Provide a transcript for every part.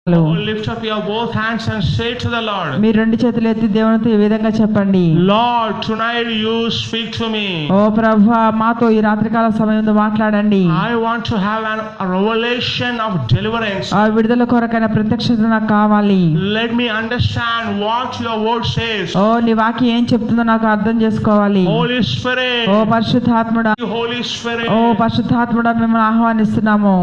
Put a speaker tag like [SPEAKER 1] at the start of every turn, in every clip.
[SPEAKER 1] Lift up your both hands and say to the Lord,
[SPEAKER 2] మీ రెండు చేతులు ఎత్తి దేవునితో ఈ విధంగా చెప్పండి,
[SPEAKER 1] Lord, tonight you speak to me.
[SPEAKER 2] ఓ ప్రభువా, మాతో ఈ రాత్రికాల సమయంలో మాట్లాడండి.
[SPEAKER 1] I want to have a revelation of deliverance.
[SPEAKER 2] ఆ విడుదల కొరకైన ప్రత్యక్షత నాకు కావాలి.
[SPEAKER 1] Let me understand what your word says.
[SPEAKER 2] ఓ నీ వాక్యం ఏం చెప్తుందో నాకు అర్థం చేసుకోవాలి.
[SPEAKER 1] Holy Spirit,
[SPEAKER 2] ఓ పరిశుద్ధాత్ముడా,
[SPEAKER 1] Holy Spirit,
[SPEAKER 2] ఓ పరిశుద్ధాత్ముడా, మిమ్మల్ని ఆహ్వానిస్తున్నాము.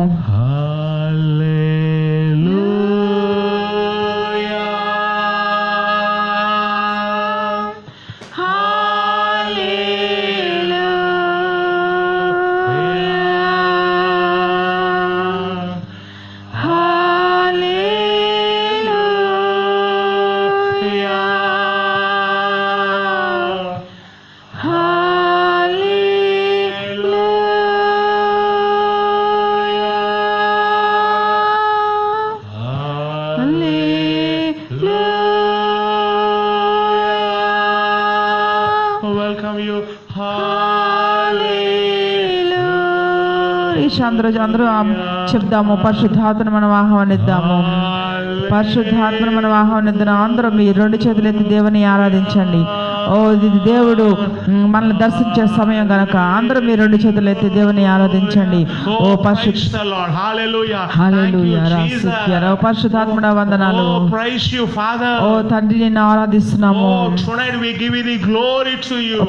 [SPEAKER 2] అందరూ చెప్దాము, పరిశుద్ధాత్మను మనం ఆహ్వానిద్దాము, పరిశుద్ధాత్మను మనం ఆహ్వానిద్దాం. అందరూ మీ రెండు చేతులు ఎత్తి దేవుని ఆరాధించండి. ఓ ఇది దేవుడు మనల్ని దర్శించే సమయం గనక అందరూ మీ రెండు చేతులు ఎత్తి దేవుని ఆరాధించండి. ఓ పరిశుద్ధాత్మడ వందనాలు. ఓ తండ్రి, నిన్ను ఆరాధిస్తున్నాము.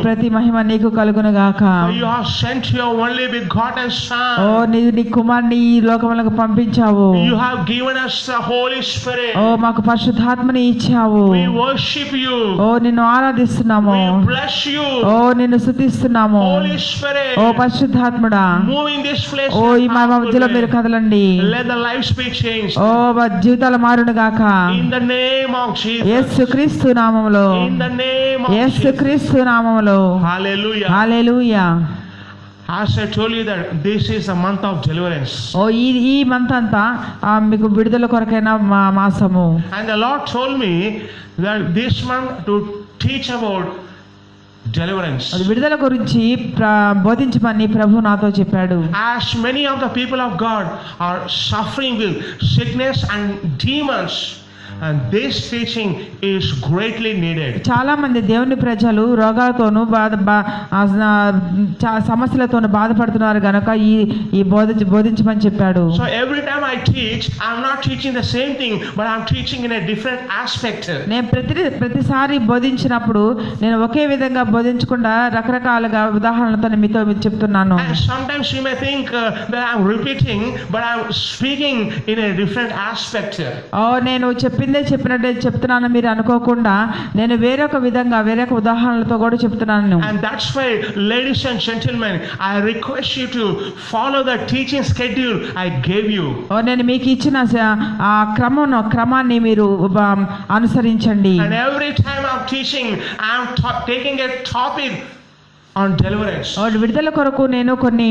[SPEAKER 2] ప్రతి మహిమ నీకు కలుగును గాక. ఓ నీ కుమారుని ఈ లోకములకు పంపించావు. ఓ మాకు పరిశుద్ధాత్మని ఇచ్చావు. ఓ నిన్ను ఆరాధిస్తున్నాము. ఓ నిన్ను స్తుతిస్తున్నాము. ఓ పరిశుద్ధాత్ముడా, ఓ ఈ మా మధ్యలో మీరు కదలండి. ఓ జీవితాలు మారును గాక. యేసుక్రీస్తు నామములో, యేసుక్రీస్తు నామములో. హల్లెలూయా.
[SPEAKER 1] As I told you that this is a month of deliverance.
[SPEAKER 2] ఓ ఈ మంత్ అంతా మీకు విడుదల కొరకైన మాసము.
[SPEAKER 1] And the Lord told me that this month to teach about deliverance.
[SPEAKER 2] అది విడుదల గురించి బోధించమని ప్రభు నాతో చెప్పాడు.
[SPEAKER 1] As many of the people of God are suffering with sickness and demons, and this teaching is greatly needed.
[SPEAKER 2] చాలా మంది దేవుని ప్రజలు రోగాలతోనూ సమస్యలతోనూ బాధపడుతున్నారు గనక ఈ బోధించమని చెప్పాడు.
[SPEAKER 1] So every time I teach, I'm not teaching the same thing, but I'm teaching in a different aspect.
[SPEAKER 2] నేను ప్రతిసారి బోధించినప్పుడు నేను ఒకే విధంగా బోధించకుండా రకరకాలుగా ఉదాహరణలతో మీతో చెప్తున్నాను.
[SPEAKER 1] And sometimes you may think that I'm repeating, but I'm speaking in a different aspect.
[SPEAKER 2] నేను చెప్పినట్టే చెప్తున్నాను మీరు అనుకోకుండా నేను వేరొక విధంగా వేరొక ఉదాహరణలతో కూడా చెప్తున్నాను.
[SPEAKER 1] And that's why, ladies and gentlemen, I request you to follow the teaching schedule I gave you.
[SPEAKER 2] నేను మీకు ఇచ్చిన ఆ క్రమాన్ని మీరు అనుసరించండి.
[SPEAKER 1] And every time I'm teaching, I'm taking a topic on deliverance.
[SPEAKER 2] విడుదల కొరకు నేను కొన్ని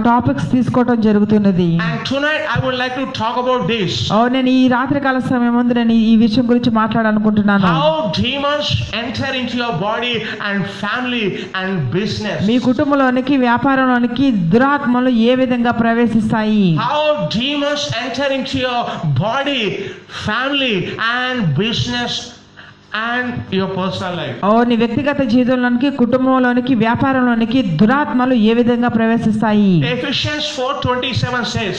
[SPEAKER 2] టాపిక్స్ తీసుకోవడం జరుగుతున్నది.
[SPEAKER 1] And tonight I would like to talk about this.
[SPEAKER 2] నేను ఈ రాత్రికాల సమయం ముందు నేను ఈ విషయం గురించి మాట్లాడాలనుకుంటున్నాను.
[SPEAKER 1] How demons enter into your body and family and business.
[SPEAKER 2] మీ కుటుంబంలోనికి, వ్యాపారంలోనికి దురాత్మలు ఏ విధంగా ప్రవేశిస్తాయి.
[SPEAKER 1] How demons enter into your body, family and business and your personal life.
[SPEAKER 2] నీ వ్యక్తిగత జీవితంలోనికి, కుటుంబంలోనికి, వ్యాపారంలోనికి దురాత్మలు ఏ విధంగా ప్రవేశిస్తాయి.
[SPEAKER 1] Ephesians 4:27 says.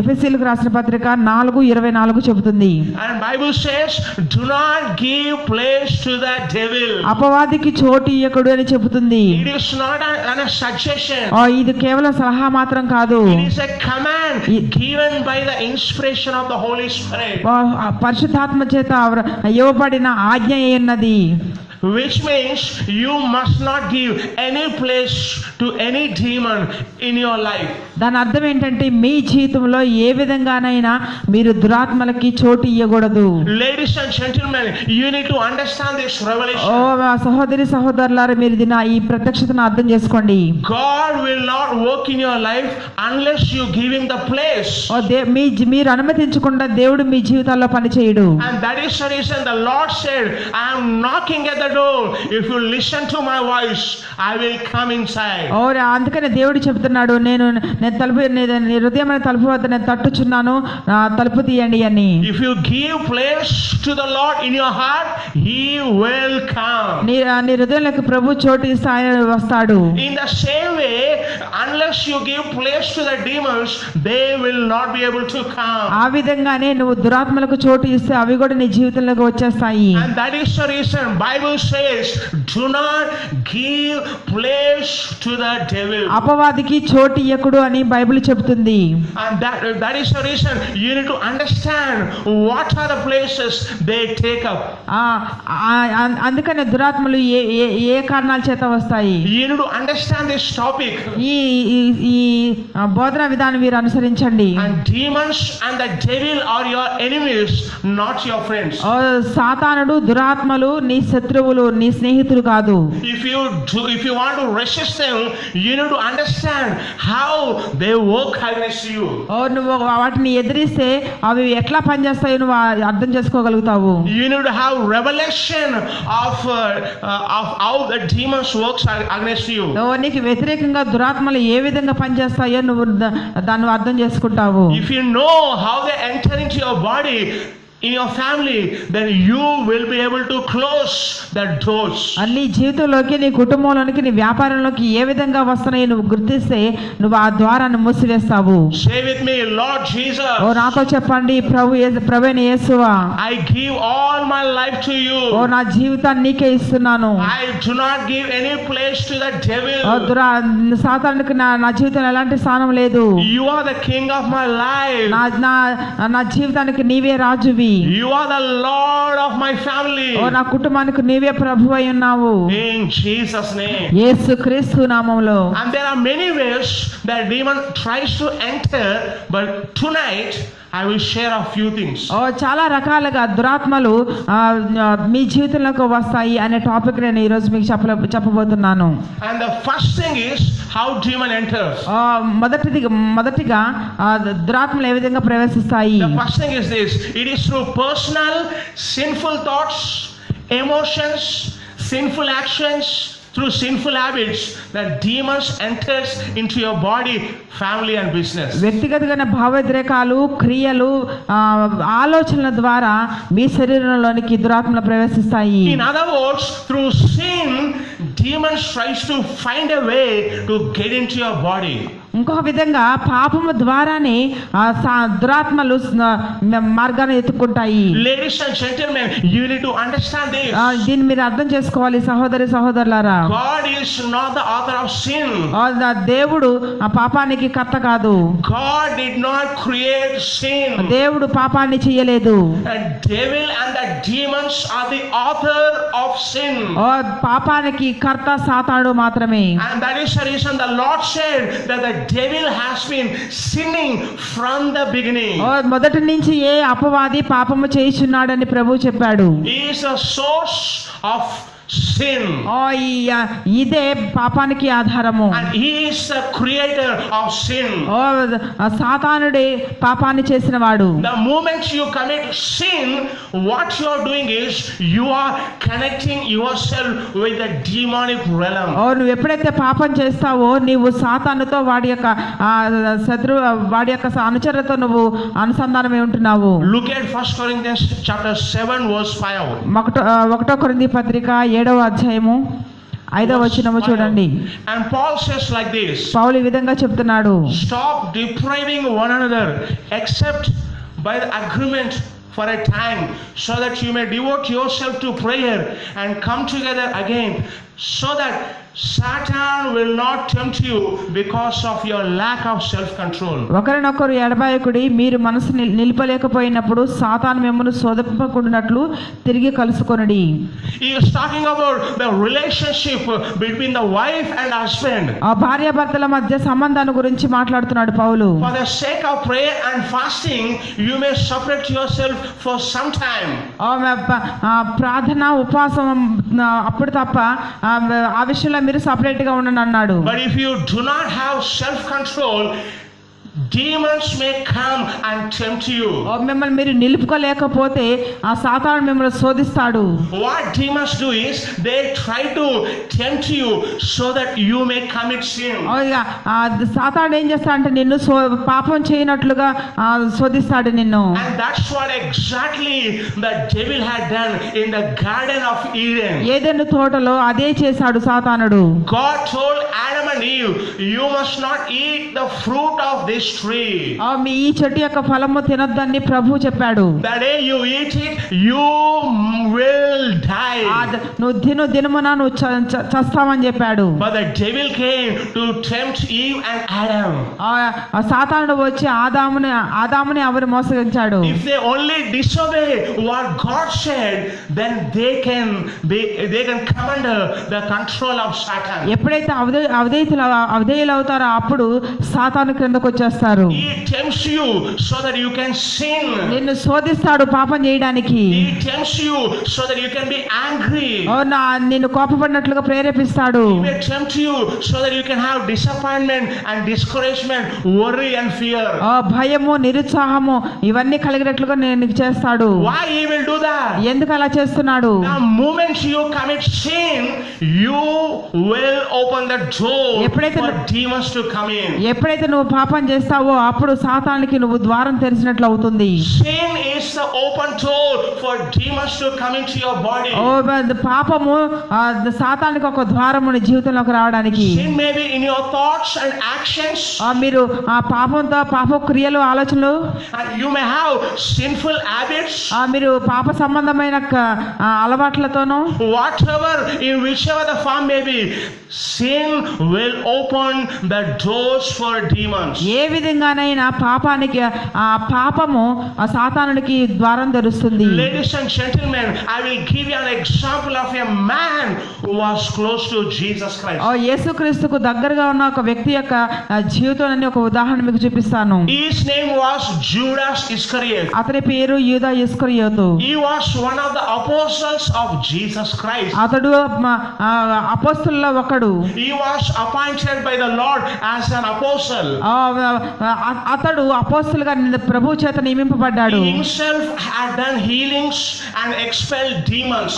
[SPEAKER 2] ఎఫెసీయులకు రాసిన పత్రిక 4:24 చెబుతుంది.
[SPEAKER 1] And Bible says, do not give place to the devil.
[SPEAKER 2] అపవాదికి చోటు ఇయ్యకుడు అని చెబుతుంది.
[SPEAKER 1] It is not a suggestion.
[SPEAKER 2] ఇది కేవలం సలహా మాత్రం కాదు.
[SPEAKER 1] It is a command given by the inspiration of the Holy Spirit.
[SPEAKER 2] పరిశుద్ధాత్మ చేత ఇవ్వబడిన ఆజ్ఞ ఉన్నది.
[SPEAKER 1] Which means you must not give any place to any demon in your life.
[SPEAKER 2] దాని అర్థం ఏంటంటే మీ జీవితంలో ఏ విధంగానైనా మీరు దురాత్మలకి చోటు ఇవ్వకూడదు.
[SPEAKER 1] Ladies and gentlemen, you need to understand this revelation.
[SPEAKER 2] సహోదరి సహోదరులారా, మీరు ఈ ప్రత్యక్షతను అర్థం చేసుకోండి.
[SPEAKER 1] God will not work in your life unless you give him the place.
[SPEAKER 2] మీరు అనుమతించకుండా దేవుడు మీ జీవితాల్లో పని చేయడు.
[SPEAKER 1] And that is the reason the Lord said, I am knocking at the the door. If you listen to my voice, I will come inside.
[SPEAKER 2] ఓ అందుకనే దేవుడు చెప్తున్నాడు, నేను తలుపు నీ హృదయం తలుపు వద్ద నేను తట్టుచున్నాను, తలుపు తీయండి అని.
[SPEAKER 1] If you give place to the Lord in your heart, He will come.
[SPEAKER 2] నీ హృదయంలోకి ప్రభు చోటు ఇస్తే ఆయన వస్తాడు.
[SPEAKER 1] In the same way, unless you give place to the demons, they will not be able to come.
[SPEAKER 2] ఆ విధంగానే నువ్వు దురాత్మలకు చోటు ఇస్తే అవి కూడా నీ జీవితంలోకి వచ్చేస్తాయి.
[SPEAKER 1] And that is the reason Bible says, do not give place to the devil.
[SPEAKER 2] అపవాదికి చోటు ఇయ్యకుడు అని బైబిల్ చెబుతుంది.
[SPEAKER 1] And that is the reason you need to understand what are the places they take up.
[SPEAKER 2] అందుకనే దురాత్మలు ఏ కారణాల చేత వస్తాయి.
[SPEAKER 1] You need to understand this topic.
[SPEAKER 2] ఈ బోధన విధానం మీరు అనుసరించండి.
[SPEAKER 1] And demons and the devil are your enemies, not your friends.
[SPEAKER 2] సాతానుడు దురాత్మలు నీ శత్రువులు, నీ స్నేహితులు కాదు.
[SPEAKER 1] If you want to resist them, you need to understand how they work against you.
[SPEAKER 2] నువ్వు వాటిని ఎదిరిస్తే అవి ఎట్లా పనిచేస్తాయో నువ్వు అర్థం చేసుకోగలుగుతావు.
[SPEAKER 1] You need to have revelation of how the demons works against you.
[SPEAKER 2] నీకు వ్యతిరేకంగా దురాత్మలు ఏ విధంగా పనిచేస్తాయో నువ్వు దాన్ని అర్థం చేసుకుంటావు.
[SPEAKER 1] If you know how they enter into your body, in your family, then you will be able to close the doors.
[SPEAKER 2] నీ జీవితంలోకి, నీ కుటుంబంలోకి, నీ వ్యాపారంలోకి ఏ విధంగా వస్తున్నాయో నువ్వు గుర్తిస్తే నువ్వు ఆ ద్వారాన్ని మూసివేస్తావు.
[SPEAKER 1] Say with me, Lord Jesus.
[SPEAKER 2] నాతో చెప్పండి, ప్రభువైన యేసువా,
[SPEAKER 1] I give all my life to you.
[SPEAKER 2] నా జీవితాన్ని నీకే ఇస్తున్నాను.
[SPEAKER 1] I do not give any place to the devil.
[SPEAKER 2] సాతానుడికి నా జీవితంలో ఎలాంటి స్థానం లేదు.
[SPEAKER 1] You are the king of my life.
[SPEAKER 2] నా జీవితానికి నీవే రాజువి.
[SPEAKER 1] You are the Lord of my family.
[SPEAKER 2] నా కుటుంబానికి నీవే ప్రభువై ఉన్నావు.
[SPEAKER 1] In Jesus' name.
[SPEAKER 2] యేసుక్రీస్తు నామములో.
[SPEAKER 1] And there are many ways that demon tries to enter, but tonight I will share a few things.
[SPEAKER 2] చాలా రకాలుగా దురాత్మలు మీ జీవితంలోకి వస్తాయి అనే టాపిక్ నేను ఈరోజు మీకు చెప్పబోతున్నాను.
[SPEAKER 1] And the first thing is how demon enters.
[SPEAKER 2] మొదటిగా దురాత్మలు ఏ విధంగా ప్రవేశిస్తాయి.
[SPEAKER 1] The first thing is this: it is through personal sinful thoughts, emotions, sinful actions, through sinful habits that demons enters into your body, family and business.
[SPEAKER 2] వ్యక్తిగతమైన భావోద్రేకాలు, క్రియలు, ఆలోచనల ద్వారా మీ శరీరంలోనికి దురాత్మలు ప్రవేశిస్తాయి.
[SPEAKER 1] In other words, through sin, demons tries to find a way to get into your body.
[SPEAKER 2] ఇంకొక విధంగా పాపము ద్వారానే దురాత్మలు మార్గాన్ని ఎత్తుకుంటాయి.
[SPEAKER 1] Ladies and gentlemen, you need to understand this.
[SPEAKER 2] దీన్ని మీరు అర్థం చేసుకోవాలి సహోదరులారా.
[SPEAKER 1] God is not the author of sin.
[SPEAKER 2] దేవుడు ఆ పాపానికి కర్త కాదు.
[SPEAKER 1] God did not create sin.
[SPEAKER 2] దేవుడు పాపాన్ని చేయలేదు.
[SPEAKER 1] The devil and the demons are the author of sin.
[SPEAKER 2] పాపానికి కర్త సాతానుడు మాత్రమే.
[SPEAKER 1] And that is the reason the Lord said that the devil has been sinning from the beginning.
[SPEAKER 2] మొదటి నుంచి అపవాది పాపము చేయుచున్నాడని ప్రభువు చెప్పాడు.
[SPEAKER 1] He is the source of sin.
[SPEAKER 2] ఇదే పాపానికి ఆధారము.
[SPEAKER 1] And he is the creator of sin.
[SPEAKER 2] సాతానుడే పాపాన్ని చేసినవాడు.
[SPEAKER 1] The moment you commit sin, what you are doing is you are connecting yourself with the demonic realm.
[SPEAKER 2] నువ్వు ఎప్పుడైతే పాపం చేస్తావో నీవు సాతానుతో వాడి యొక్క అనుచరులతో నువ్వు అనుసంధానమై ఉంటున్నావు.
[SPEAKER 1] Look at 1 Corinthians chapter 7 verse 5.
[SPEAKER 2] 1 కొరింథీ పత్రిక 7వ అధ్యాయము 5వ వచనము చూడండి.
[SPEAKER 1] And Paul says like this.
[SPEAKER 2] పౌలు ఈ విధంగా చెప్తున్నాడు.
[SPEAKER 1] Stop depriving one another except by the agreement for a time, so that you may devote yourself to prayer and come together again, so that Satan will not tempt you because of your lack of self-control.
[SPEAKER 2] ఒకరినొకరు ఎడబాయకుడి, మీరు మనసు నిలిపలేకపోయినప్పుడు సాతాను మిమ్మును శోధింపకుండునట్లు తిరిగి కలుసుకొనుడి.
[SPEAKER 1] He is talking about the relationship between the wife and husband.
[SPEAKER 2] ఆ భార్యాభర్తల మధ్య సంబంధాన్ని గురించి మాట్లాడుతున్నాడు పౌలు.
[SPEAKER 1] For the sake of prayer and fasting, you may separate yourself for some time.
[SPEAKER 2] ప్రార్థన ఉపవాసం అప్పుడు తప్ప ఆ విషయంలో మీరు సపరేట్ గా ఉండండి అన్నాడు.
[SPEAKER 1] But if you do not have self control, demons may come and tempt you.
[SPEAKER 2] ఓ మిమ్మల్ని మీరు నిలుపుకోలేకపోతే ఆ సాతాను మిమ్మల్ని శోధిస్తాడు.
[SPEAKER 1] What demons do is they try to tempt you so that you may commit sin.
[SPEAKER 2] ఓ ఇక ఆ సాతాను ఏం చేస్తాడంటే నిన్ను పాపం చేయనట్లుగా శోధిస్తాడు నిన్ను.
[SPEAKER 1] And that's what exactly the devil had done in the Garden of Eden.
[SPEAKER 2] ఏదెను తోటలో అదే చేశాడు సాతానుడు.
[SPEAKER 1] God told Adam and Eve, you must not eat the fruit of this tree.
[SPEAKER 2] మీ ఈ చెట్టు యొక్క ఫలము తినొద్దని ప్రభు చెప్పాడు.
[SPEAKER 1] The day you eat it, you will die.
[SPEAKER 2] నువ్వు దినమున నువ్వు చస్తావని చెప్పాడు.
[SPEAKER 1] But the devil came to tempt Eve and Adam.
[SPEAKER 2] సాతానుడు వచ్చి ఆదాముని ఎవరు మోసగించాడు.
[SPEAKER 1] If they only disobey what God said, then they can come under the control of Satan.
[SPEAKER 2] ఎప్పుడైతే అవిధేయులు అవుతారో అప్పుడు సాతాను క్రిందకు వచ్చేస్తారు.
[SPEAKER 1] He tempts you so that you can sin.
[SPEAKER 2] నిన్ను శోధిస్తాడు పాపం చేయడానికి.
[SPEAKER 1] He tempts you so that you can be angry.
[SPEAKER 2] నిన్ను కోపపడినట్లుగా ప్రేరేపిస్తాడు.
[SPEAKER 1] He may tempt you so that you can have disappointment and discouragement, worry and fear.
[SPEAKER 2] భయము నిరుత్సాహము ఇవన్నీ కలిగినట్లుగా నీకు చేస్తాడు.
[SPEAKER 1] Why he will do that?
[SPEAKER 2] ఎందుకు అలా చేస్తున్నాడు?
[SPEAKER 1] The moment you commit sin, you will open the door for demons to come in.
[SPEAKER 2] ఎప్పుడైతే నువ్వు పాపం చేస్తావో అప్పుడు సాతానుకి నువ్వు ద్వారం తెరిచినట్లు అవుతుంది.
[SPEAKER 1] Sin is the open door for demons to come into your body.
[SPEAKER 2] పాపము సాతానుకి ఒక ద్వారము నీ జీవితంలోకి రావడానికి.
[SPEAKER 1] Sin may be in your thoughts and actions.
[SPEAKER 2] మీరు ఆ పాపంతో పాప క్రియలు ఆలోచనలు.
[SPEAKER 1] You may have sinful habits.
[SPEAKER 2] మీరు పాప సంబంధమైన అలవాట్లతోనూ.
[SPEAKER 1] Whatever in whichever the form may be, sin will open the doors for demons.
[SPEAKER 2] ఏ విధంగానైనా పాపానికి ఆ పాపము ఆ సాతానునికి ద్వారం తెరుస్తుంది.
[SPEAKER 1] Ladies and gentlemen, I will give you an example of a man who was close to Jesus Christ.
[SPEAKER 2] యేసుక్రీస్తుకు దగ్గరగా ఉన్న ఒక వ్యక్తి యొక్క జీవితాన్ని ఒక ఉదాహరణ మీకు చూపిస్తాను.
[SPEAKER 1] His name was Judas Iscariot.
[SPEAKER 2] అతని పేరు యూదా ఇస్కరియోతు.
[SPEAKER 1] He was one of the apostles of Jesus Christ.
[SPEAKER 2] అతడు అపోస్తలుల్లో ఒకడు.
[SPEAKER 1] He was appointed by the Lord as an apostle.
[SPEAKER 2] అతడు అపోస్తలుగా ప్రభు చేత నియమింపబడ్డాడు.
[SPEAKER 1] He himself had done healings and expelled demons.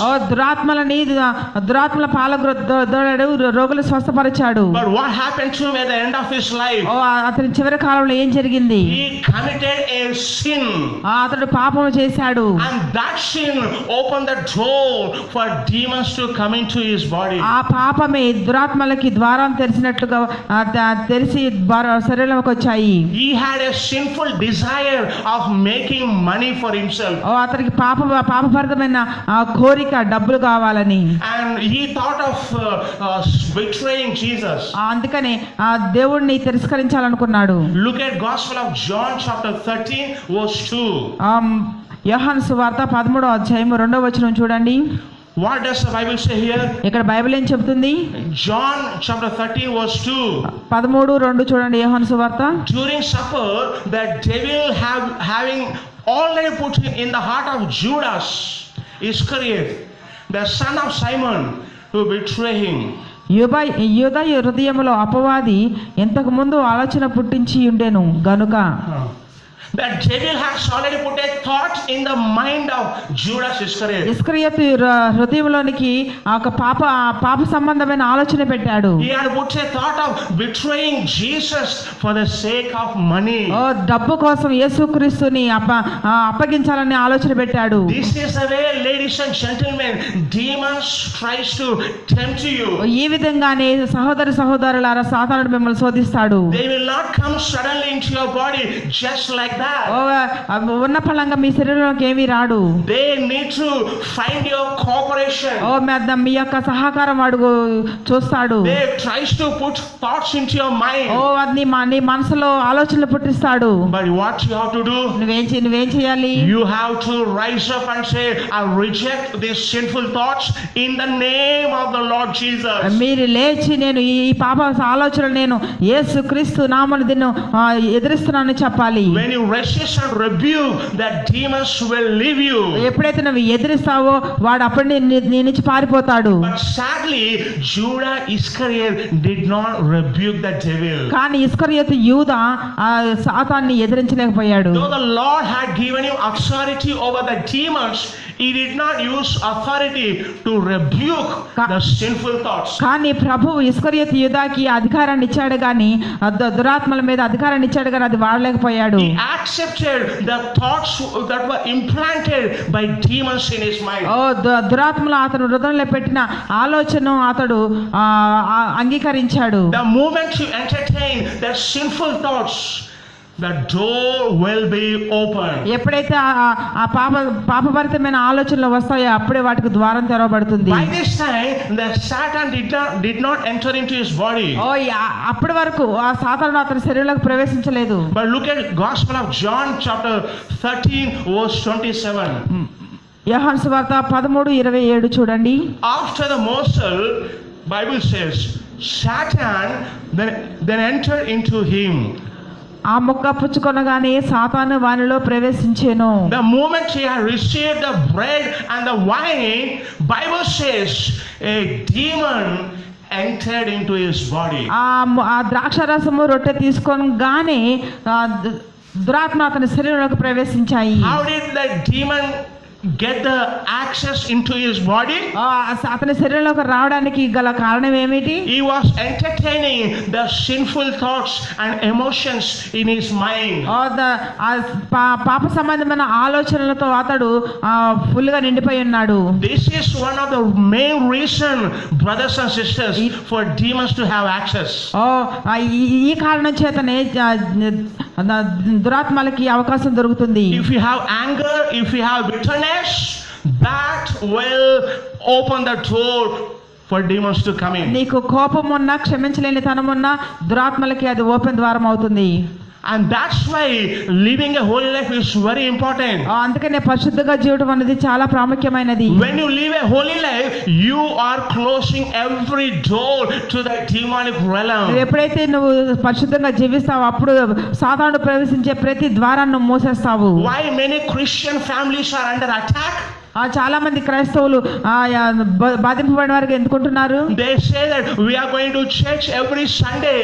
[SPEAKER 2] దురాత్మల పాలగొడ్డాడు, రోగులు స్వస్థపరిచాడు.
[SPEAKER 1] But what happened to him at the end of his life?
[SPEAKER 2] అతని చివరి కాలంలో ఏం జరిగింది?
[SPEAKER 1] He committed a sin.
[SPEAKER 2] అతడు పాపం చేశాడు.
[SPEAKER 1] And that sin opened the door for demons to come into his body.
[SPEAKER 2] ఆ పాపమే దురాత్మలకి ద్వారం తెరిచినట్లుగా తెరిచి శరీరంలోకి వచ్చాయి.
[SPEAKER 1] He had a sinful desire of making money for himself.
[SPEAKER 2] అతనికి పాపభరితమైన కోరిక డబ్బులు కావాలని.
[SPEAKER 1] And he thought of betraying Jesus.
[SPEAKER 2] అందుకని దేవుడిని తిరస్కరించాలనుకున్నాడు.
[SPEAKER 1] Look at Gospel of John chapter 13 verse 2.
[SPEAKER 2] యోహాను సువార్త 13వ అధ్యాయం 2వ వచనం చూడండి.
[SPEAKER 1] What does the Bible say here?
[SPEAKER 2] ఇక్కడ బైబిల్ ఏం చెప్తుంది?
[SPEAKER 1] John chapter 13 verse 2.
[SPEAKER 2] 13:2 చూడండి యోహాను సువార్త.
[SPEAKER 1] During supper, the devil having already put in the heart of Judas Iscariot, the son of Simon, to betray him.
[SPEAKER 2] యూదా హృదయములో అపవాది ఇంతకు ముందు ఆలోచన పుట్టించి ఉండెను గనుక.
[SPEAKER 1] The devil has already put a thought in the mind of Judas Iscariot.
[SPEAKER 2] ఇస్కరియోతు హృదయంలోనికి ఒక పాప సంబంధమైన ఆలోచన పెట్టాడు.
[SPEAKER 1] He had put a thought of betraying Jesus for the sake of money.
[SPEAKER 2] డబ్బు కోసం యేసుక్రీస్తుని అప్పగించాలని ఆలోచన పెట్టాడు.
[SPEAKER 1] This is the way, ladies and gentlemen, demons tries to tempt you.
[SPEAKER 2] ఈ విధంగానే సహోదరులారా సాతానుడు మిమ్మల్ని శోధిస్తాడు.
[SPEAKER 1] They will not come suddenly into your body just like
[SPEAKER 2] ఉన్న ఫలంగా మీ శరీరంలోకి ఏమీ రాడు.
[SPEAKER 1] They need to find your cooperation.
[SPEAKER 2] మీ యొక్క సహకారం అడుగు చూస్తాడు.
[SPEAKER 1] They tries to put thoughts into your mind.
[SPEAKER 2] అది నీ మనసులో ఆలోచనలు పుట్టిస్తాడు.
[SPEAKER 1] But what you have to do?
[SPEAKER 2] నువ్వేం చేయాలి?
[SPEAKER 1] You have to rise up and say, I reject these sinful thoughts in the name of the Lord Jesus.
[SPEAKER 2] మీరు లేచి నేను ఈ పాప ఆలోచనలు నేను యేసుక్రీస్తు నామమున దీన్ని ఎదిరిస్తున్నానని చెప్పాలి.
[SPEAKER 1] When you resist and rebuke, that demons will leave you.
[SPEAKER 2] ఎప్పుడైతే నువ్వు ఎదిరిస్తావో వాడు అప్పటి నీ నుంచి పారిపోతాడు.
[SPEAKER 1] But sadly, Judah Iscariot did not rebuke the devil.
[SPEAKER 2] కానీ ఇస్కరియోతు యూదా ఆ సాతాన్ని ఎదిరించలేకపోయాడు.
[SPEAKER 1] Though the Lord had given him authority over the demons, he did not use authority to rebuke the sinful thoughts.
[SPEAKER 2] కానీ ప్రభువు ఇస్కరియోతు యూదాకి అధికారాన్ని ఇచ్చాడు కానీ దురాత్మల మీద అధికారాన్ని ఇచ్చాడు కానీ అది వాడలేకపోయాడు.
[SPEAKER 1] He accepted the thoughts that were implanted by demons in his mind.
[SPEAKER 2] దురాత్మలు అతను హృదయంలో పెట్టిన ఆలోచన అతడు అంగీకరించాడు.
[SPEAKER 1] The moment you entertain the sinful thoughts, the door will be open.
[SPEAKER 2] ఎప్పుడైతే ఆ పాపభరితమైన ఆలోచనలు వస్తాయో అప్పుడే వాటికి ద్వారం తెరవబడుతుంది.
[SPEAKER 1] By this time the Satan did not enter into his body.
[SPEAKER 2] అప్పటి వరకు ఆ సాతాను అతని శరీరంలోకి ప్రవేశించలేదు.
[SPEAKER 1] But look at Gospel of John chapter 13 verse 27.
[SPEAKER 2] యోహాను సువార్త 13:27 చూడండి.
[SPEAKER 1] After the morsel, Bible says, Satan then entered into him.
[SPEAKER 2] ఆ మొక్క పుచ్చుకొనగానే సాతాను వానిలో ప్రవేశించెను.
[SPEAKER 1] The moment he had received the bread and the wine, Bible says a demon entered into his body.
[SPEAKER 2] ఆ ద్రాక్షరసము రొట్టె తీసుకొనగానే దురాత్మ అతని శరీరంలోకి ప్రవేశించాయి.
[SPEAKER 1] How did that demon get the access into his body?
[SPEAKER 2] అతని శరీరంలోకి రావడానికి గల కారణం ఏమిటి?
[SPEAKER 1] He was entertaining the sinful thoughts and emotions in his mind.
[SPEAKER 2] పాప సంబంధమైన ఆలోచనలతో అతడు ఫుల్ గా నిండిపోయి ఉన్నాడు.
[SPEAKER 1] This is one of the main reason, brothers and sisters, for demons to have access.
[SPEAKER 2] ఈ కారణం చేతనే దురాత్మలకి అవకాశం దొరుకుతుంది.
[SPEAKER 1] If you have anger, if you have bitterness, that will open the door for demons to come in.
[SPEAKER 2] నీకు కోపం ఉన్నా క్షమించలేని తనం ఉన్నా దురాత్మలకి అది ఓపెన్ ద్వారం అవుతుంది.
[SPEAKER 1] And that's why living a holy life is very important.
[SPEAKER 2] అందుకనే పరిశుద్ధంగా జీవితం అనేది చాలా ప్రాముఖ్యమైనది.
[SPEAKER 1] When you live a holy life, you are closing every door to the demonic realm.
[SPEAKER 2] ఎప్పుడైతే నువ్వు పరిశుద్ధంగా జీవిస్తావో అప్పుడు సాతానుడు ప్రవేశించే ప్రతి ద్వారాన్ని మూసేస్తావు.
[SPEAKER 1] Why many Christian families are under attack?
[SPEAKER 2] చాలా మంది క్రైస్తవులు బాధింపబడిన వారికి ఎందుకుంటున్నారు?
[SPEAKER 1] They say that we are going to church every Sunday.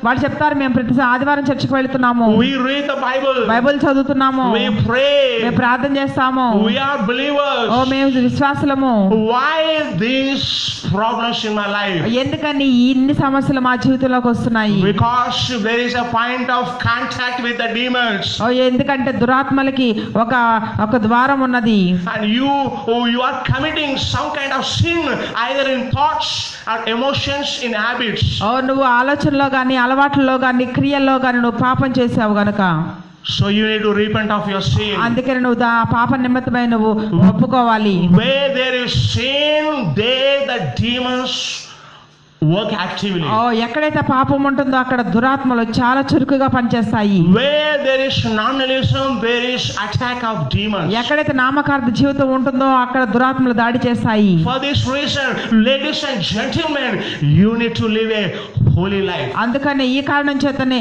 [SPEAKER 2] వాళ్ళు చెప్తారు మేము ప్రతి ఆదివారం చర్చికి వెళ్తున్నాము.
[SPEAKER 1] We read the Bible.
[SPEAKER 2] Bible చదువుతున్నాము.
[SPEAKER 1] We pray.
[SPEAKER 2] మేము ప్రార్థన చేస్తాము.
[SPEAKER 1] We are believers.
[SPEAKER 2] మేము విశ్వాసులము.
[SPEAKER 1] Why these problems in my life?
[SPEAKER 2] ఎందుకని ఇన్ని సమస్యలు మా జీవితంలోకి వస్తున్నాయి?
[SPEAKER 1] Because there is a point of contact with the demons.
[SPEAKER 2] ఎందుకంటే దురాత్మలకి ఒక ద్వారం ఉన్నది.
[SPEAKER 1] And you are committing some kind of sin either in thoughts or emotions, in habits.
[SPEAKER 2] నువ్వు ఆలోచనలో గాని అలవాట్లలో గాని క్రియల్లో గాని నువ్వు పాపం చేసావు గనుక
[SPEAKER 1] So you need to repent of your sin.
[SPEAKER 2] అందుకని నువ్వు పాప నిమిత్తమై నువ్వు ఒప్పుకోవాలి.
[SPEAKER 1] Where there is sin, there the demons work actively.
[SPEAKER 2] ఎక్కడైతే పాపం ఉంటుందో అక్కడ దురాత్మలు చాలా చురుకుగా పనిచేస్తాయి.
[SPEAKER 1] Where there is nominalism, there is attack of demons.
[SPEAKER 2] ఎక్కడైతే నామకార్థ జీవితం ఉంటుందో అక్కడ దురాత్మలు దాడి చేస్తాయి.
[SPEAKER 1] For this reason, ladies and gentlemen, you need to live a holy life.
[SPEAKER 2] అందుకని ఈ కారణం చేతనే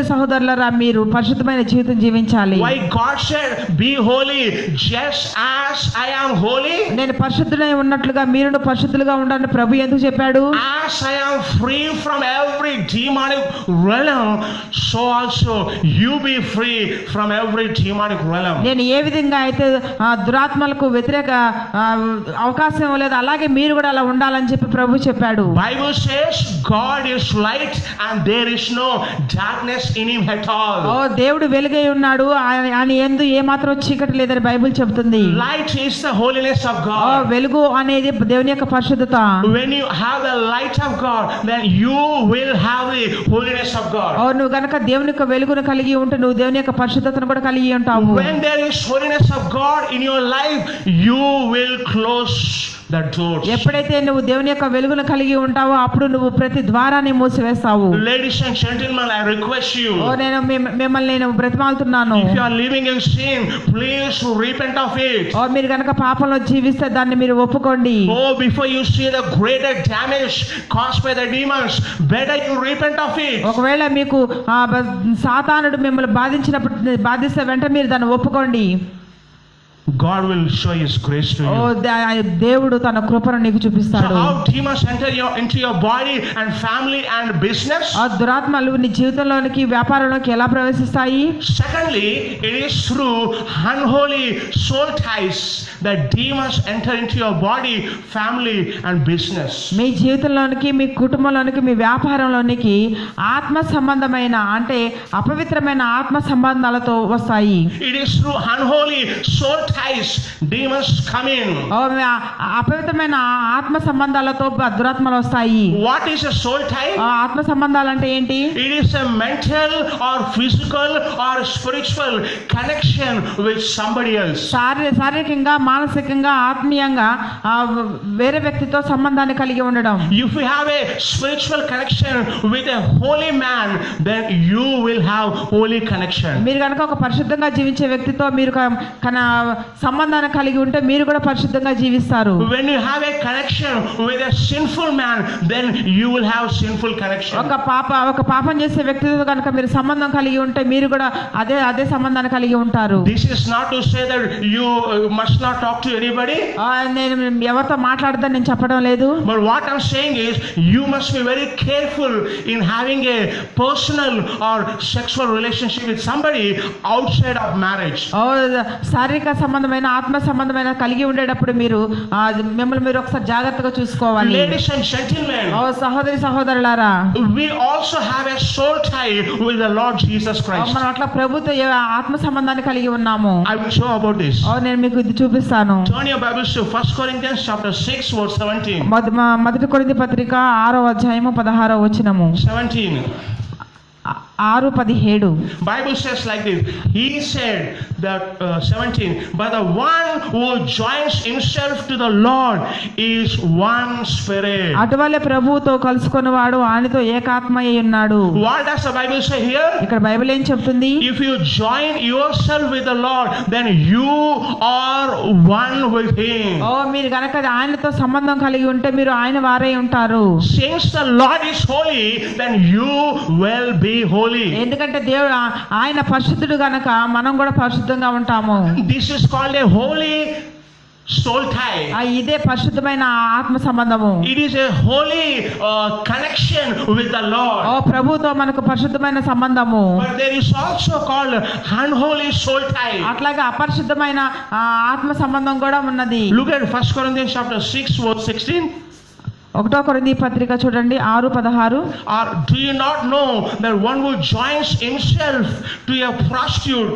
[SPEAKER 2] సహోదరులారా మీరు పరిశుద్ధమైన జీవితం జీవించాలి.
[SPEAKER 1] Why God said be holy just as I am holy?
[SPEAKER 2] నేను పరిశుద్ధుడై ఉన్నట్లుగా మీరు పరిశుద్ధులుగా ఉండాలని ప్రభు ఎందుకు చెప్పాడు?
[SPEAKER 1] As I am free from every demonic realm, so also you be free from every demonic realm.
[SPEAKER 2] నేను ఏ విధంగా అయితే దురాత్మలకు వ్యతిరేక అవకాశం లేదు అలాగే మీరు కూడా అలా ఉండాలని చెప్పి ప్రభు చెప్పాడు.
[SPEAKER 1] Bible says God is light and there is no darkness in him at all.
[SPEAKER 2] దేవుడు వెలుగై ఉన్నాడు ఆయన యందు ఏ మాత్రం చీకటి లేదని బైబిల్ చెప్తుంది.
[SPEAKER 1] Light is the holiness of God.
[SPEAKER 2] వెలుగు అనేది దేవుని యొక్క పరిశుద్ధత.
[SPEAKER 1] When you have the light of God, then you will have the holiness of God.
[SPEAKER 2] నువ్వు గనక దేవుని యొక్క వెలుగును కలిగి ఉంటే నువ్వు దేవుని యొక్క పరిశుద్ధతను కూడా కలిగి ఉంటావు.
[SPEAKER 1] When there is holiness of God in your life, you will close the doors.
[SPEAKER 2] ఎప్పుడైతే నువ్వు దేవుని యొక్క వెలుగును కలిగి ఉంటావో అప్పుడు నువ్వు ప్రతి ద్వారాన్ని మూసివేస్తావు.
[SPEAKER 1] Ladies and gentlemen, I request you.
[SPEAKER 2] ఓ నేను మిమ్మల్ని నేను బ్రతిమాలుతున్నాను.
[SPEAKER 1] If you are living in sin, please repent of it.
[SPEAKER 2] ఓ మీరు కనుక పాపంలో జీవిస్తే దాన్ని మీరు ఒప్పుకోండి.
[SPEAKER 1] Oh, before you see the greater damage caused by the demons, better you repent of it.
[SPEAKER 2] ఒకవేళ మీకు సాతానుడు మిమ్మల్ని బాధిస్తే వెంటనే మీరు దాన్ని ఒప్పుకోండి.
[SPEAKER 1] God will show His grace to
[SPEAKER 2] oh
[SPEAKER 1] you.
[SPEAKER 2] దేవుడు తన కృపను నీకు
[SPEAKER 1] So
[SPEAKER 2] చూపిస్తాడు.
[SPEAKER 1] how demons enter into your body and family and business?
[SPEAKER 2] ఆ దురాత్మలు నీ జీవితంలోనికి వ్యాపారంలోకి ఎలా ప్రవేశిస్తాయి?
[SPEAKER 1] Secondly, it is through unholy soul ties that demons enter into your body, family and business.
[SPEAKER 2] మీ జీవితంలోనికి మీ కుటుంబంలోనికి మీ వ్యాపారంలోనికి ఆత్మ సంబంధమైన అంటే అపవిత్రమైన ఆత్మ సంబంధాలతో వస్తాయి.
[SPEAKER 1] It is through unholy soul ties demons come in.
[SPEAKER 2] అపవిత్రమైన ఆత్మ సంబంధాలతో దురాత్మలు వస్తాయి.
[SPEAKER 1] What is a soul tie?
[SPEAKER 2] ఆత్మ సంబంధాలు అంటే ఏంటి?
[SPEAKER 1] It is a mental or physical or spiritual connection with somebody else.
[SPEAKER 2] శారీరకంగా మానసికంగా ఆత్మీయంగా వేరే వ్యక్తితో సంబంధాన్ని కలిగి ఉండడం.
[SPEAKER 1] If you have a spiritual connection with a holy man, then you will have holy connection.
[SPEAKER 2] మీరు కనుక ఒక పరిశుద్ధంగా జీవించే వ్యక్తితో మీరు సంబంధాన్ని కలిగి ఉంటే మీరు కూడా పరిశుద్ధంగా జీవిస్తారు.
[SPEAKER 1] When you have a connection with a sinful man, then you will have sinful connection.
[SPEAKER 2] ఒక పాపం చేసే వ్యక్తితో కనుక మీరు సంబంధం కలిగి ఉంటే మీరు కూడా అదే సంబంధాన్ని కలిగి ఉంటారు.
[SPEAKER 1] This is not to say that you must not talk to anybody.
[SPEAKER 2] నేను ఎవరితో మాట్లాడదని నేను చెప్పడం లేదు.
[SPEAKER 1] But what I'm saying is you must be very careful in having a personal or sexual relationship with somebody outside of marriage.
[SPEAKER 2] శారీరక సంబంధమైన ఆత్మ సంబంధమైన కలిగి ఉండేటప్పుడు మీరు మిమ్మల్ని మీరు ఒకసారి జాగ్రత్తగా చూసుకోవాలి.
[SPEAKER 1] Ladies and gentlemen,
[SPEAKER 2] సహోదరులారా,
[SPEAKER 1] we also have a soul tie with the Lord Jesus Christ.
[SPEAKER 2] మనం అట్లా ప్రభుతో ఆత్మ సంబంధాన్ని కలిగి ఉన్నాము.
[SPEAKER 1] I will show about this.
[SPEAKER 2] నేను మీకు ఇది చూపిస్తాను.
[SPEAKER 1] Turn your Bibles to 1 Corinthians chapter 6 verse 17.
[SPEAKER 2] మొదటి కొరింథీ పత్రిక 6వ అధ్యాయము 16వ వచనము.
[SPEAKER 1] 17.
[SPEAKER 2] 6:17.
[SPEAKER 1] Bible says like this. He said that 17. But the one who joins himself to the Lord is one spirit.
[SPEAKER 2] అటువలే ప్రభువుతో కలుసుకున్నవాడు ఆయనతో ఏకాత్మయ్య ఉన్నాడు.
[SPEAKER 1] What does the Bible say here?
[SPEAKER 2] ఇక్కడ బైబిల్ ఏం చెప్తుంది?
[SPEAKER 1] If you join yourself with the Lord, then you are one with Him.
[SPEAKER 2] మీరు గనక ఆయనతో సంబంధం కలిగి ఉంటే మీరు ఆయన వారే ఉంటారు.
[SPEAKER 1] Since the Lord is holy, then you will be holy.
[SPEAKER 2] ఎందుకంటే దేవుడు ఆయన పరిశుద్ధుడు గనక మనం కూడా పరిశుద్ధంగా ఉంటాము.
[SPEAKER 1] This is called a holy soul tie.
[SPEAKER 2] ఇదే పరిశుద్ధమైన ఆత్మ సంబంధము.
[SPEAKER 1] It is a holy connection with the Lord.
[SPEAKER 2] ప్రభువుతో మనకు పరిశుద్ధమైన సంబంధము.
[SPEAKER 1] But there is also called unholy soul tie.
[SPEAKER 2] అట్లాగే అపరిశుద్ధమైన ఆత్మ సంబంధం కూడా ఉన్నది.
[SPEAKER 1] Look at 1 Corinthians chapter 6 verse 16.
[SPEAKER 2] 1 కొరింథీ పత్రిక చూడండి 6:16.
[SPEAKER 1] Or do you not know that one who joins himself to a prostitute